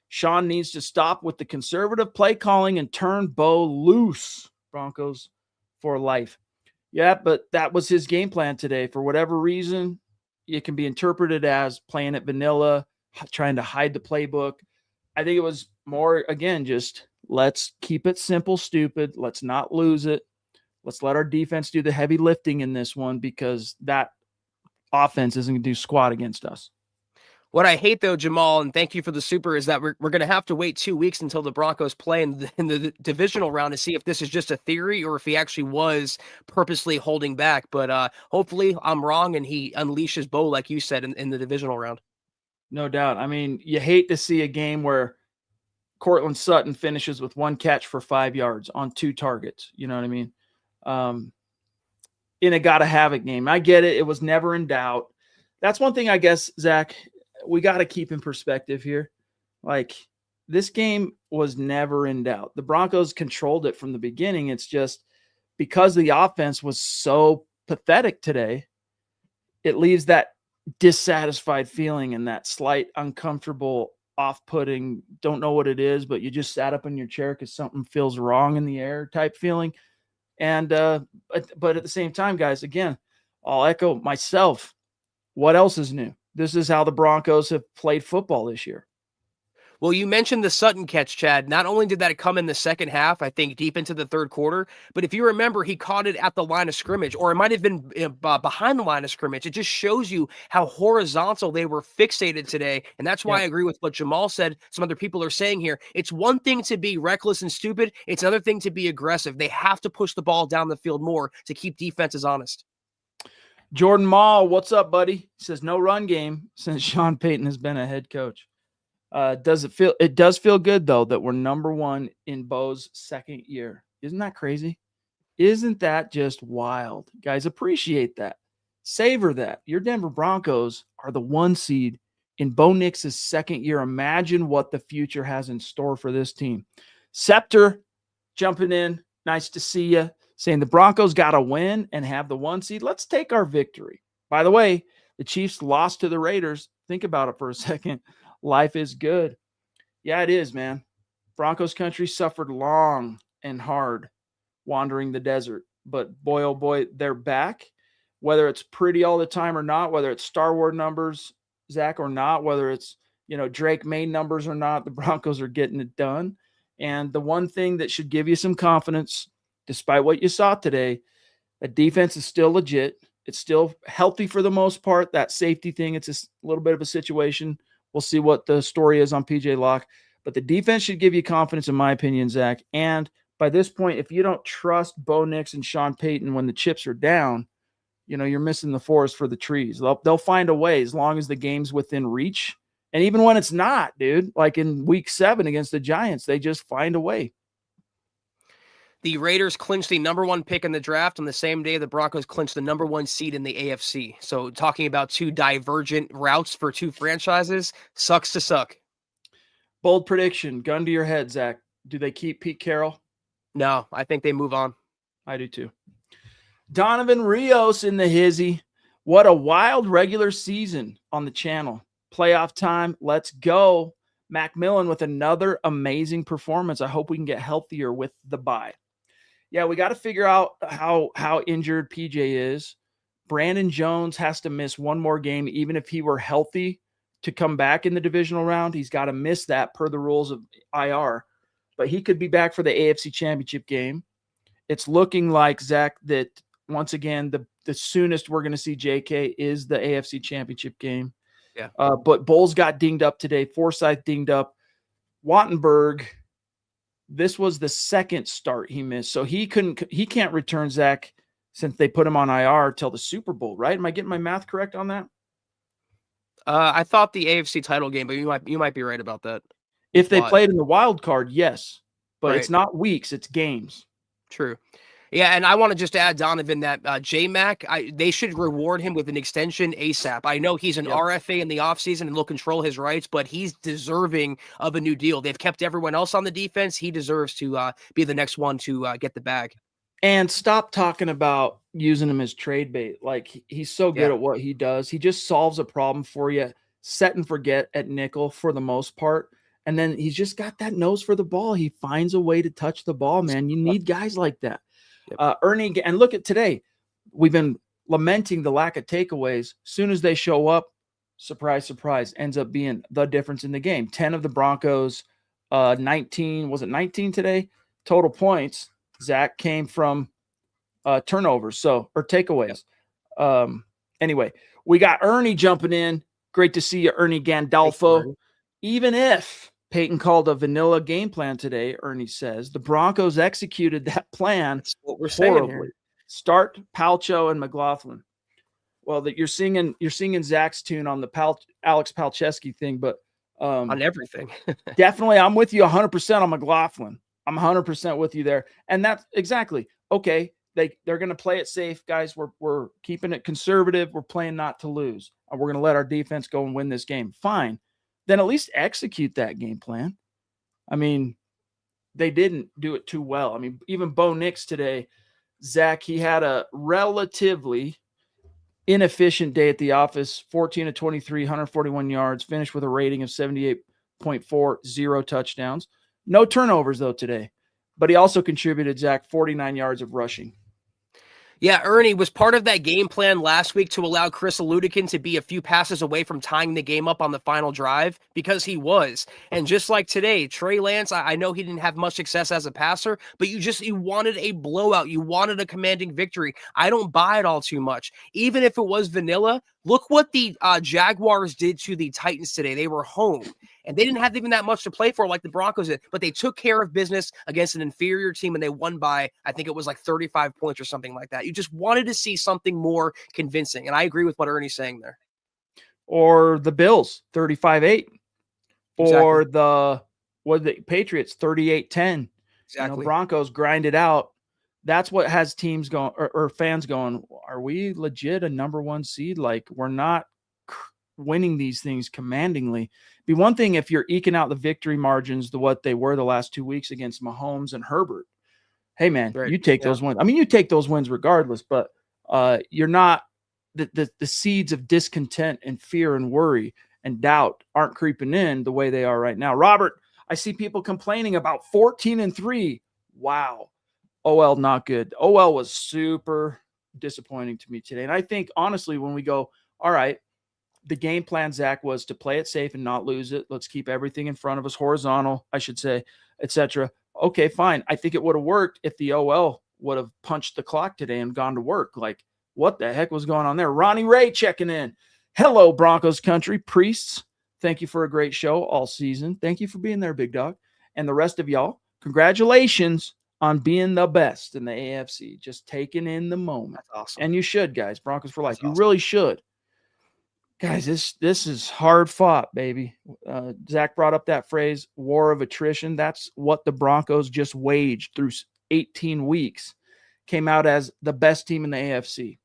Sean needs to stop with the conservative play calling and turn Bo loose. Broncos for life. Yeah, but that was his game plan today. For whatever reason, it can be interpreted as playing it vanilla, trying to hide the playbook. I think it was more, again, just let's keep it simple, stupid. Let's not lose it. Let's let our defense do the heavy lifting in this one because that offense isn't going to do squat against us. What I hate, though, Jamal, and thank you for the super, is that we're going to have to wait 2 weeks until the Broncos play in the divisional round to see if this is just a theory or if he actually was purposely holding back. But hopefully I'm wrong and he unleashes Bo, like you said, in the divisional round. No doubt. I mean, you hate to see a game where Cortland Sutton finishes with 1 catch for 5 yards on 2 targets. You know what I mean? In a gotta have it game. I get it. It was never in doubt. That's one thing, I guess, Zach, we got to keep in perspective here. Like, this game was never in doubt. The Broncos controlled it from the beginning. It's just because the offense was so pathetic today, it leaves that dissatisfied feeling and that slight uncomfortable, off-putting, don't know what it is, but you just sat up in your chair because something feels wrong in the air type feeling. And but at the same time, guys, again, I'll echo myself. What else is new? This is how the Broncos have played football this year. Well, you mentioned the Sutton catch, Chad. Not only did that come in the second half, I think deep into the third quarter, but if you remember, he caught it at the line of scrimmage, or it might have been behind the line of scrimmage. It just shows you how horizontal they were fixated today. And that's why I agree with what Jamal said. Some other people are saying here. It's one thing to be reckless and stupid. It's another thing to be aggressive. They have to push the ball down the field more to keep defenses honest. Jordan Mall, what's up, buddy? He says no run game since Sean Payton has been a head coach. It does feel good, though, that we're number 1 in Bo's second year. Isn't that crazy? Isn't that just wild? Guys, appreciate that. Savor that. Your Denver Broncos are the 1 seed in Bo Nix's second year. Imagine what the future has in store for this team. Scepter jumping in. Nice to see you. Saying the Broncos got to win and have the 1 seed. Let's take our victory. By the way, the Chiefs lost to the Raiders. Think about it for a second. Life is good. Yeah, it is, man. Broncos country suffered long and hard wandering the desert. But boy, oh boy, they're back. Whether it's pretty all the time or not, whether it's Star Wars numbers, Zach, or not, whether it's, Drake May numbers or not, the Broncos are getting it done. And the one thing that should give you some confidence, despite what you saw today, the defense is still legit. It's still healthy for the most part. That safety thing, it's a little bit of a situation. We'll see what the story is on PJ Locke. But the defense should give you confidence, in my opinion, Zach. And by this point, if you don't trust Bo Nix and Sean Payton when the chips are down, you're missing the forest for the trees. They'll find a way as long as the game's within reach. And even when it's not, dude, like in week 7 against the Giants, they just find a way. The Raiders clinched the number 1 pick in the draft on the same day the Broncos clinched the number 1 seed in the AFC. So talking about 2 divergent routes for 2 franchises, sucks to suck. Bold prediction, gun to your head, Zach. Do they keep Pete Carroll? No, I think they move on. I do too. Donovan Rios in the hizzy. What a wild regular season on the channel. Playoff time, let's go. Macmillan with another amazing performance. I hope we can get healthier with the bye. Yeah, we got to figure out how injured PJ is. Brandon Jones has to miss 1 more game, even if he were healthy to come back in the divisional round. He's got to miss that per the rules of IR. But he could be back for the AFC Championship game. It's looking like, Zach, that once again, the soonest we're going to see JK is the AFC Championship game. Yeah. But Bowles got dinged up today. Forsyth dinged up. Wattenberg, this was the second start he missed. So he can't return, Zach, since they put him on IR till the Super Bowl, right? Am I getting my math correct on that? I thought the AFC title game, but you might be right about that. If they played in the wild card, yes. but it's not weeks, it's games. True. Yeah, and I want to just add, Donovan, that J-Mac, they should reward him with an extension ASAP. I know he's an RFA in the offseason and they'll control his rights, but he's deserving of a new deal. They've kept everyone else on the defense. He deserves to be the next one to get the bag. And stop talking about using him as trade bait. Like, he's so good at what he does. He just solves a problem for you, set and forget at nickel for the most part. And then he's just got that nose for the ball. He finds a way to touch the ball, man. You need guys like that. Ernie, and look at today. We've been lamenting the lack of takeaways. Soon as they show up, surprise, surprise, ends up being the difference in the game. 10 of the Broncos, 19, was it 19 today? Total points, Zach, came from turnovers, or takeaways. Anyway, we got Ernie jumping in. Great to see you, Ernie Gandolfo. Even if Peyton called a vanilla game plan today, Ernie says, the Broncos executed that plan horribly. Start Palcho and McLaughlin. Well, that you're singing Zach's tune on the Alex Palczewski thing, but on everything. Definitely, I'm with you 100% on McLaughlin. I'm 100% with you there, and that's exactly okay. They're going to play it safe, guys. We're keeping it conservative. We're playing not to lose, and we're going to let our defense go and win this game. Fine. Then at least execute that game plan. I mean, they didn't do it too well. I mean, even Bo Nix today, Zach, he had a relatively inefficient day at the office, 14 of 23, 141 yards, finished with a rating of 78.4, 0 touchdowns. No turnovers, though, today. But he also contributed, Zach, 49 yards of rushing. Yeah, Ernie was part of that game plan last week to allow Chris Aludikin to be a few passes away from tying the game up on the final drive, because he was. And just like today, Trey Lance, I know he didn't have much success as a passer, but you wanted a blowout. You wanted a commanding victory. I don't buy it all too much. Even if it was vanilla, look what the Jaguars did to the Titans today. They were home, and they didn't have even that much to play for like the Broncos did, but they took care of business against an inferior team, and they won by, I think it was like 35 points or something like that. You just wanted to see something more convincing, and I agree with what Ernie's saying there. Or the Bills, 35-8. Exactly. Or the Patriots, 38-10. Exactly. Broncos grind it out. That's what has teams going, or fans going, are we legit a number one seed? Like, we're not winning these things commandingly. Be one thing if you're eking out the victory margins to what they were the last 2 weeks against Mahomes and Herbert. Hey, man, you take those wins. I mean, you take those wins regardless, but you're not the seeds of discontent and fear and worry and doubt aren't creeping in the way they are right now. Robert, I see people complaining about 14-3. Wow. OL not good. OL was super disappointing to me today. And I think, honestly, when we go, all right, the game plan, Zach, was to play it safe and not lose it. Let's keep everything in front of us, horizontal, I should say, etc. Okay, fine. I think it would have worked if the OL would have punched the clock today and gone to work. Like, what the heck was going on there? Ronnie Ray checking in. Hello, Broncos country. Priests, thank you for a great show all season. Thank you for being there, big dog. And the rest of y'all, congratulations on being the best in the AFC, just taking in the moment. That's awesome. And you should, guys. Broncos for life. That's you awesome. really should. Guys, this is hard fought, baby. Zach brought up that phrase, war of attrition. That's what the Broncos just waged through 18 weeks. Came out as the best team in the AFC.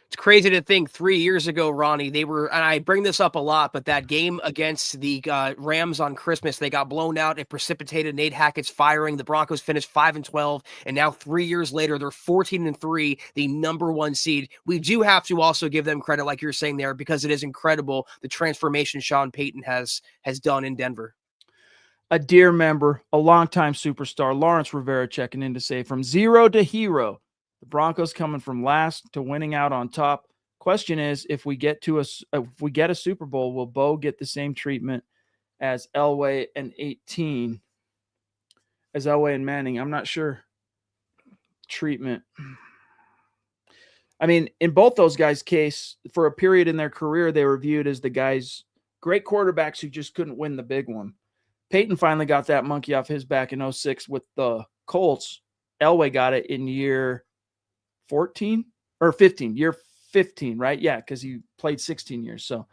It's crazy to think 3 years ago, Ronnie, they were, and I bring this up a lot, but that game against the Rams on Christmas, they got blown out. It precipitated Nate Hackett's firing. The Broncos finished 5-12, and now 3 years later, they're 14-3, the number one seed. We do have to also give them credit, like you're saying there, because it is incredible the transformation Sean Payton has done in Denver. A dear member, a longtime superstar, Lawrence Rivera checking in to say, from zero to hero, the Broncos coming from last to winning out on top. Question is, if we get a Super Bowl, will Bo get the same treatment as Elway and 18 as Elway and Manning? I'm not sure. Treatment. I mean, in both those guys' case, for a period in their career, they were viewed as the guys, great quarterbacks who just couldn't win the big one. Peyton finally got that monkey off his back in 2006 with the Colts. Elway got it in year 14 or 15, year 15, right? Yeah, because he played 16 years. So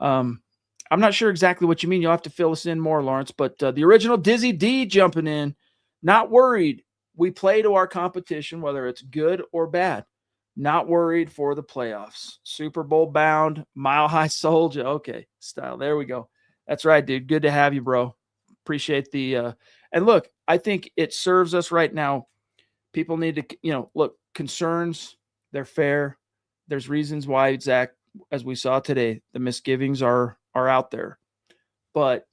I'm not sure exactly what you mean. You'll have to fill us in more, Lawrence. But the original Dizzy D jumping in. Not worried. We play to our competition, whether it's good or bad. Not worried for the playoffs. Super Bowl bound, Mile High Soldier. Okay, style. There we go. That's right, dude. Good to have you, bro. Appreciate the and look, I think it serves us right now. People need to, look, concerns, they're fair. There's reasons why, Zach, as we saw today, the misgivings are out there. But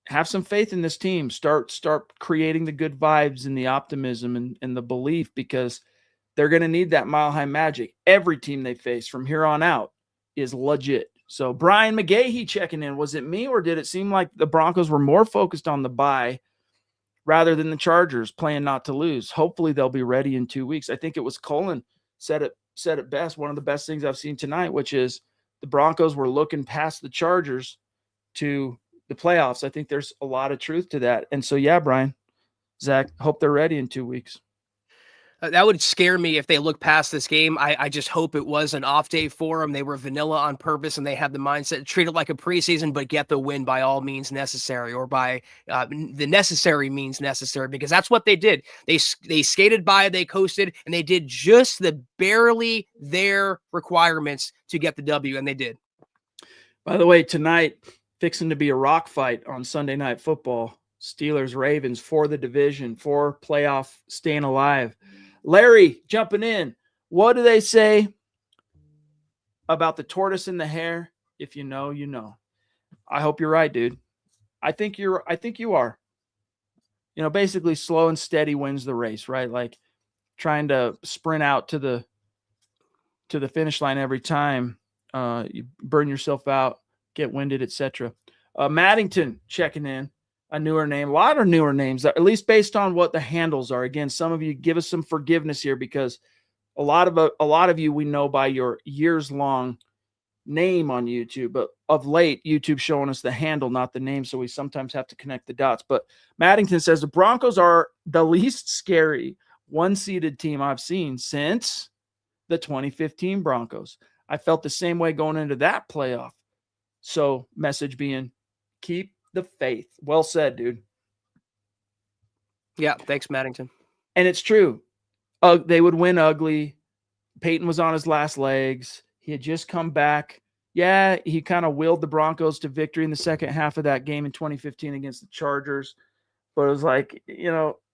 have some faith in this team. Start creating the good vibes and the optimism and the belief, because they're going to need that Mile High magic. Every team they face from here on out is legit. So Brian McGahee checking in. Was it me, or did it seem like the Broncos were more focused on the bye rather than the Chargers playing not to lose? Hopefully they'll be ready in 2 weeks. I think it was Colin said it best. One of the best things I've seen tonight, which is the Broncos were looking past the Chargers to the playoffs. I think there's a lot of truth to that. And so, yeah, Brian, Zach, hope they're ready in 2 weeks. That would scare me if they look past this game. I just hope it was an off day for them. They were vanilla on purpose, and they had the mindset to treat it like a preseason, but get the win by all means necessary, or by the necessary means necessary, because that's what they did. They skated by, they coasted, and they did just the barely there requirements to get the W, and they did. By the way, tonight, fixing to be a rock fight on Sunday Night Football. Steelers, Ravens for the division, for playoff staying alive. Larry jumping in. What do they say about the tortoise and the hare? If you know, you know. I hope you're right, dude. I think you are. Basically slow and steady wins the race, right? Like trying to sprint out to the finish line every time. You burn yourself out, get winded, etc. Maddington checking in. A newer name, a lot of newer names, at least based on what the handles are. Again, some of you give us some forgiveness here, because a lot of you we know by your years-long name on YouTube, but of late, YouTube showing us the handle, not the name, so we sometimes have to connect the dots. But Maddington says the Broncos are the least scary one-seeded team I've seen since the 2015 Broncos. I felt the same way going into that playoff. So message being, keep the faith. Well said, dude. Yeah, thanks, Maddington. And it's true. They would win ugly. Peyton was on his last legs. He had just come back. Yeah, he kind of willed the Broncos to victory in the second half of that game in 2015 against the Chargers. But it was like,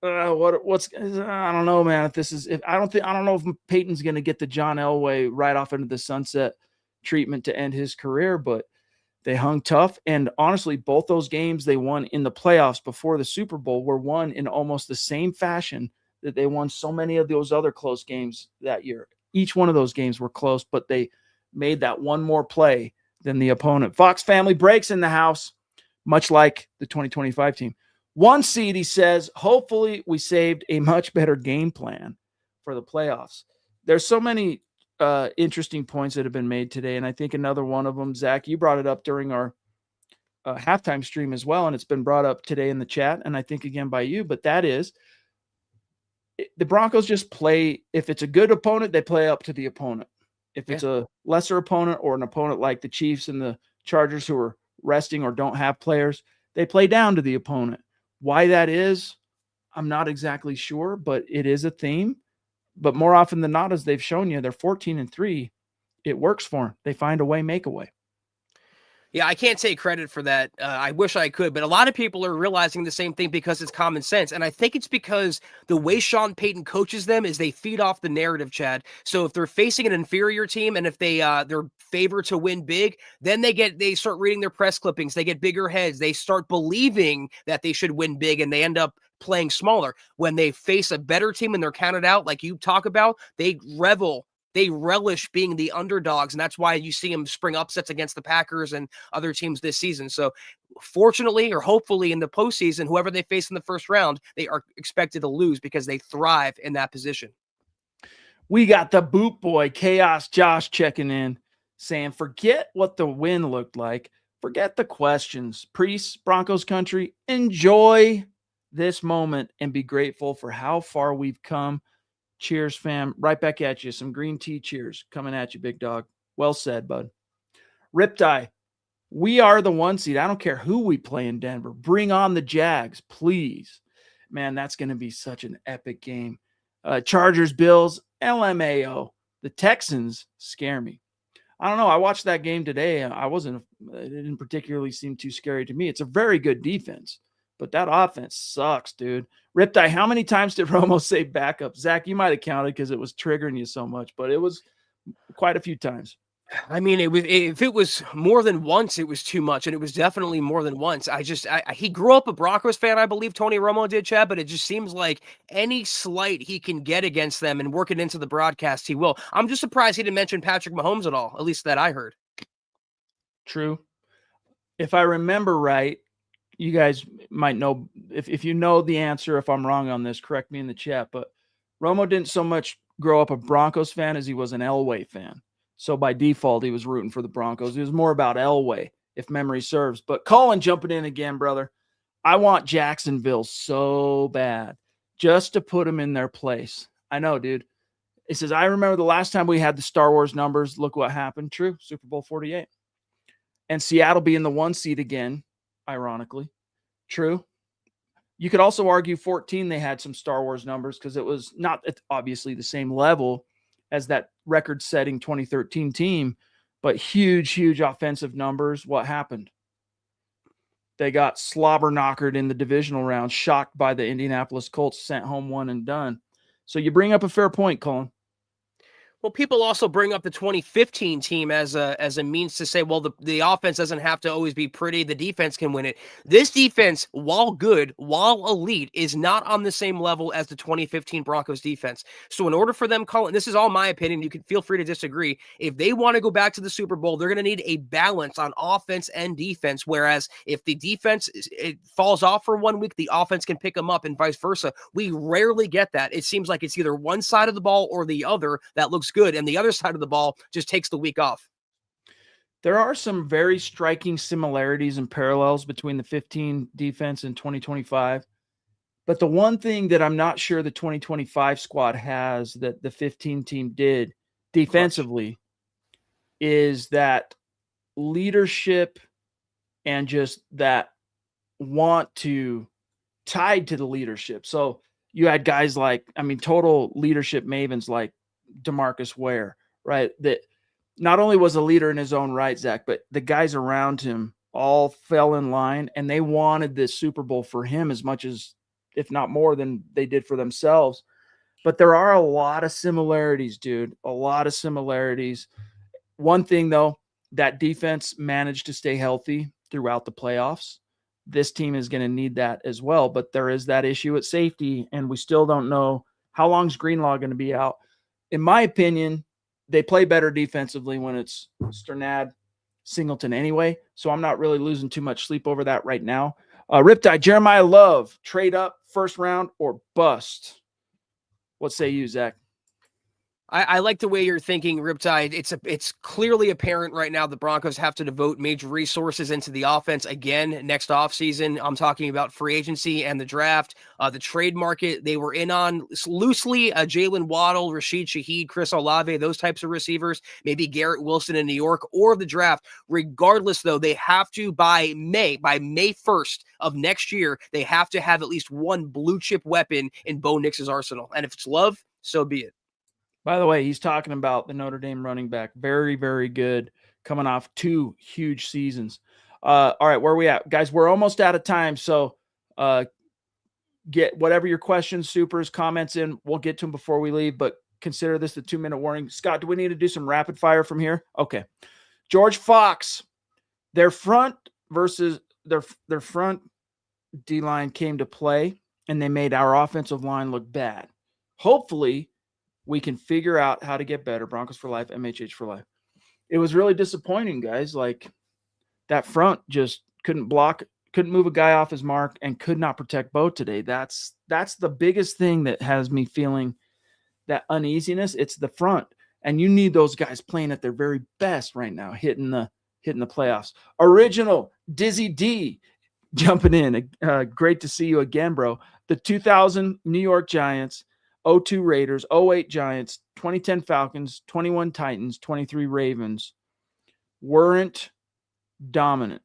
what's I don't know, man. I don't know if Peyton's going to get the John Elway right off into the sunset treatment to end his career, but they hung tough. And honestly, both those games they won in the playoffs before the Super Bowl were won in almost the same fashion that they won so many of those other close games that year. Each one of those games were close, but they made that one more play than the opponent. Fox family breaks in the house, much like the 2025 team. 1 seed, he says, hopefully we saved a much better game plan for the playoffs. There's so many interesting points that have been made today. And I think another one of them, Zach, you brought it up during our halftime stream as well. And it's been brought up today in the chat. And I think again by you, but that is the Broncos just play. If it's a good opponent, they play up to the opponent. If it's a lesser opponent or an opponent like the Chiefs and the Chargers who are resting or don't have players, they play down to the opponent. Why that is, I'm not exactly sure, but it is a theme. But more often than not, as they've shown you, they're 14-3. It works for them. They find a way, make a way. Yeah, I can't take credit for that. I wish I could, but a lot of people are realizing the same thing because it's common sense. And I think it's because the way Sean Payton coaches them is they feed off the narrative, Chad. So if they're facing an inferior team and if they're favored to win big, then they start reading their press clippings. They get bigger heads. They start believing that they should win big, and they end up playing smaller. When they face a better team and they're counted out, like you talk about, they relish being the underdogs, and that's why you see them spring upsets against the Packers and other teams this season. So fortunately, or hopefully in the postseason, whoever they face in the first round, they are expected to lose because they thrive in that position. We got the boot boy, Chaos Josh, checking in, saying, forget what the win looked like. Forget the questions. Priests, Broncos country, enjoy this moment and be grateful for how far we've come. Cheers, fam. Right back at you. Some green tea cheers coming at you, big dog. Well said, bud. Riptide, we are the 1 seed. I don't care who we play in Denver. Bring on the Jags, please. Man, that's going to be such an epic game. Chargers, Bills, LMAO. The Texans scare me. I don't know. I watched that game today. It didn't particularly seem too scary to me. It's a very good defense, but that offense sucks, dude. Riptide, how many times did Romo say backup? Zach, you might have counted because it was triggering you so much, but it was quite a few times. I mean, if it was more than once, it was too much, and it was definitely more than once. He grew up a Broncos fan, I believe Tony Romo did, Chad, but it just seems like any slight he can get against them and work it into the broadcast, he will. I'm just surprised he didn't mention Patrick Mahomes at all, at least that I heard. True. If I remember right, you guys might know, if you know the answer, if I'm wrong on this, correct me in the chat, but Romo didn't so much grow up a Broncos fan as he was an Elway fan. So by default, he was rooting for the Broncos. It was more about Elway, if memory serves. But Colin jumping in again, brother. I want Jacksonville so bad just to put them in their place. I know, dude. It says, I remember the last time we had the Star Wars numbers. Look what happened. True. Super Bowl 48. And Seattle being the 1 seed again, ironically. True. You could also argue 14, they had some Star Wars numbers because it was not obviously the same level as that record-setting 2013 team, but huge offensive numbers. What happened? They got slobber knockered in the divisional round, shocked by the Indianapolis Colts, sent home one and done. So you bring up a fair point, Colin. Well, people also bring up the 2015 team as a means to say, well, the offense doesn't have to always be pretty. The defense can win it. This defense, while good, while elite, is not on the same level as the 2015 Broncos defense. So in order for them, Colin, this is all my opinion. You can feel free to disagree. If they want to go back to the Super Bowl, they're going to need a balance on offense and defense. Whereas if the defense it falls off for 1 week, the offense can pick them up and vice versa. We rarely get that. It seems like it's either one side of the ball or the other that looks good, and the other side of the ball just takes the week off. There are some very striking similarities and parallels between the 15 defense and 2025. But the one thing that I'm not sure the 2025 squad has that the 15 team did defensively is that leadership and just that want to tied to the leadership. So you had guys like, total leadership mavens like DeMarcus Ware, right? That not only was a leader in his own right, Zach, but the guys around him all fell in line and they wanted this Super Bowl for him as much as, if not more than they did for themselves. But there are a lot of similarities, dude, a lot of similarities. One thing though, that defense managed to stay healthy throughout the playoffs. This team is going to need that as well, but there is that issue at safety and we still don't know how long is Greenlaw going to be out. In my opinion, they play better defensively when it's Sternad, Singleton anyway. So I'm not really losing too much sleep over that right now. Riptide, Jeremiah Love, trade up, first round, or bust. What say you, Zach? I like the way you're thinking, Riptide. It's clearly apparent right now the Broncos have to devote major resources into the offense again next offseason. I'm talking about free agency and the draft. The trade market, they were in on loosely Jalen Waddle, Rashid Shaheed, Chris Olave, those types of receivers, maybe Garrett Wilson in New York, or the draft. Regardless, though, they have to, by May 1st of next year, they have to have at least one blue chip weapon in Bo Nix's arsenal. And if it's Love, so be it. By the way, he's talking about the Notre Dame running back. Very, very good. Coming off 2 huge seasons. All right, where are we at? Guys, we're almost out of time. So get whatever your questions, supers, comments in. We'll get to them before we leave, but consider this the 2-minute warning. Scott, do we need to do some rapid fire from here? Okay. George Fox, their front versus their front D-line came to play, and they made our offensive line look bad. Hopefully, we can figure out how to get better. Broncos for life, MHH for life. It was really disappointing, guys. Like that front just couldn't block, couldn't move a guy off his mark, and could not protect Bo today. That's the biggest thing that has me feeling that uneasiness. It's the front, and you need those guys playing at their very best right now, hitting the playoffs. Original Dizzy D jumping in. Great to see you again, bro. The 2000 New York Giants, 02 Raiders, 08 Giants, 2010 Falcons, 21 Titans, 23 Ravens weren't dominant.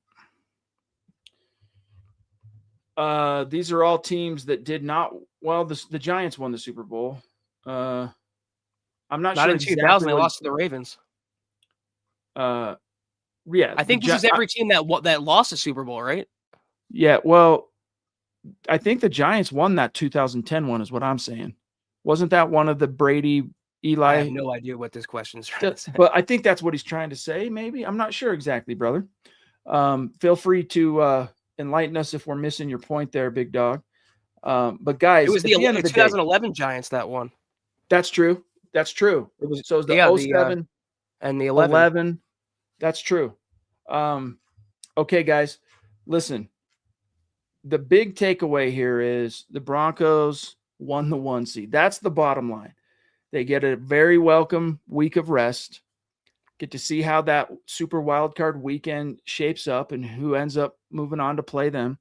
These are all teams that did not. Well, the Giants won the Super Bowl. I'm not Not sure in 2000. exactly They lost to the Ravens. Yeah, I think this is every team that lost the Super Bowl, right? Yeah, well, I think the Giants won that 2010 one, is what I'm saying. Wasn't that one of the Brady, Eli? I have no idea what this question's trying to say. But I think that's what he's trying to say, maybe. I'm not sure exactly, brother. Feel free to enlighten us if we're missing your point there, big dog. But guys, It was at the end of the 2011 Giants that won. That's true. That's true. It was, so it's the yeah, 07 and the 11. That's true. Okay, guys, listen. The big takeaway here is the Broncos won the 1 seed. That's the bottom line. They get a very welcome week of rest. Get to see how that super wild card weekend shapes up and who ends up moving on to play them.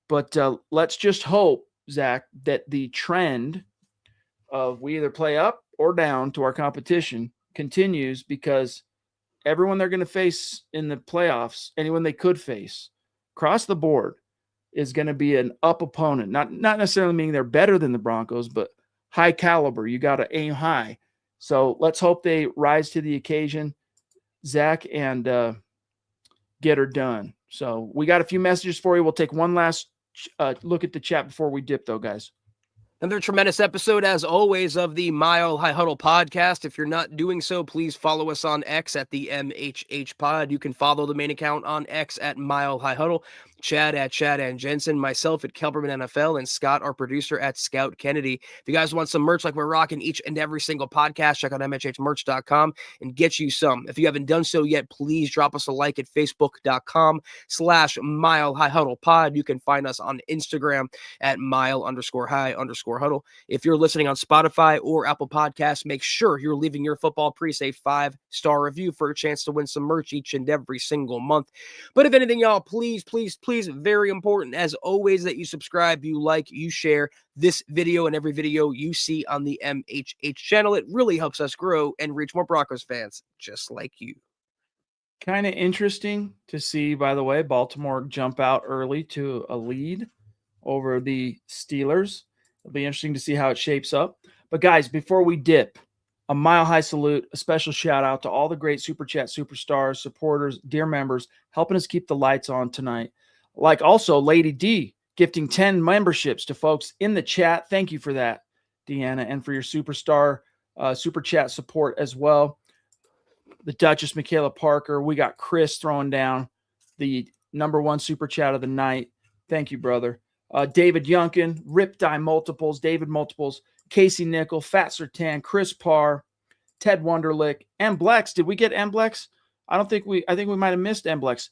But let's just hope, Zach, that the trend of we either play up or down to our competition continues, because everyone they're going to face in the playoffs, anyone they could face across the board, is going to be an up opponent. Not necessarily meaning they're better than the Broncos, but high caliber. You got to aim high. So let's hope they rise to the occasion, Zach, and get her done. So we got a few messages for you. We'll take one last look at the chat before we dip, though, guys. Another tremendous episode, as always, of the Mile High Huddle podcast. If you're not doing so, please follow us on X at the MHH Pod. You can follow the main account on X at Mile High Huddle, Chad at Chad and Jensen, myself at Kelberman NFL, and Scott, our producer, at Scout Kennedy. If you guys want some merch like we're rocking each and every single podcast, check out MHHmerch.com and get you some. If you haven't done so yet, please drop us a like at Facebook.com/Mile High Huddle Pod. You can find us on Instagram at Mile_High_Huddle. If you're listening on Spotify or Apple Podcasts, make sure you're leaving your football priest a 5-star review for a chance to win some merch each and every single month. But if anything, y'all, please, very important, as always, that you subscribe, you like, you share this video and every video you see on the MHH channel. It really helps us grow and reach more Broncos fans just like you. Kind of interesting to see, by the way, Baltimore jump out early to a lead over the Steelers. It'll be interesting to see how it shapes up. But guys, before we dip, a mile high salute, a special shout out to all the great Super Chat superstars, supporters, dear members, helping us keep the lights on tonight. Like also Lady D gifting 10 memberships to folks in the chat. Thank you for that, Deanna, and for your superstar Super Chat support as well. The Duchess Michaela Parker. We got Chris throwing down the #1 Super Chat of the night. Thank you, brother. David Yunkin, Rip Die Multiples, David Multiples, Casey Nickel, Fat Sertan, Chris Parr, Ted Wunderlich, Mblex. Did we get Mblex? I think we might have missed Mblex.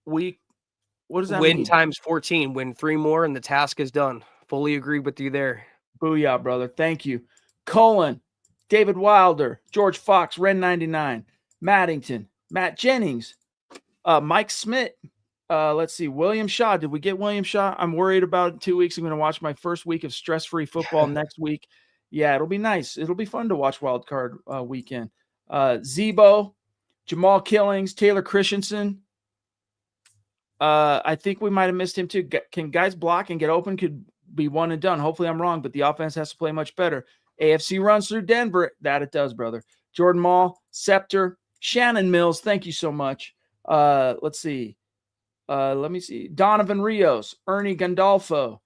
What does that mean? Win times 14, win 3 more, and the task is done. Fully agree with you there. Booyah, brother. Thank you. Colin, David Wilder, George Fox, Ren99, Maddington, Matt Jennings, Mike Smith. Let's see, William Shaw. Did we get William Shaw? I'm worried about it. 2 weeks. I'm going to watch my first week of stress-free football next week. Yeah, it'll be nice. It'll be fun to watch Wild Card weekend. Zebo, Jamal Killings, Taylor Christensen. I think we might have missed him too. Can guys block and get open? Could be one and done. Hopefully I'm wrong, but the offense has to play much better. AFC runs through Denver. That it does, brother. Jordan Mall, Scepter, Shannon Mills. Thank you so much. Let's see. Let me see. Donovan Rios, Ernie Gandolfo,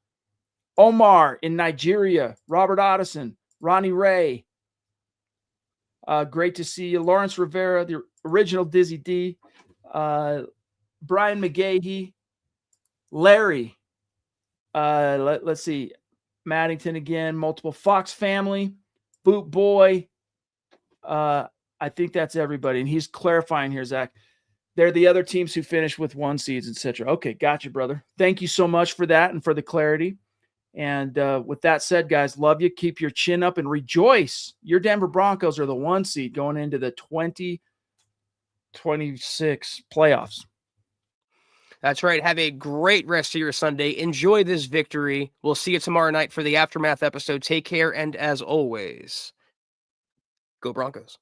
Omar in Nigeria, Robert Otteson, Ronnie Ray. Great to see you. Lawrence Rivera, the original Dizzy D. Brian McGahee, Larry. Let's see. Maddington again, multiple Fox family, Boot Boy. I think that's everybody. And he's clarifying here, Zach. They're the other teams who finish with 1 seeds, etc. Okay, gotcha, brother. Thank you so much for that and for the clarity. And with that said, guys, love you. Keep your chin up and rejoice. Your Denver Broncos are the 1 seed going into the 2026 playoffs. That's right. Have a great rest of your Sunday. Enjoy this victory. We'll see you tomorrow night for the Aftermath episode. Take care, and as always, go Broncos.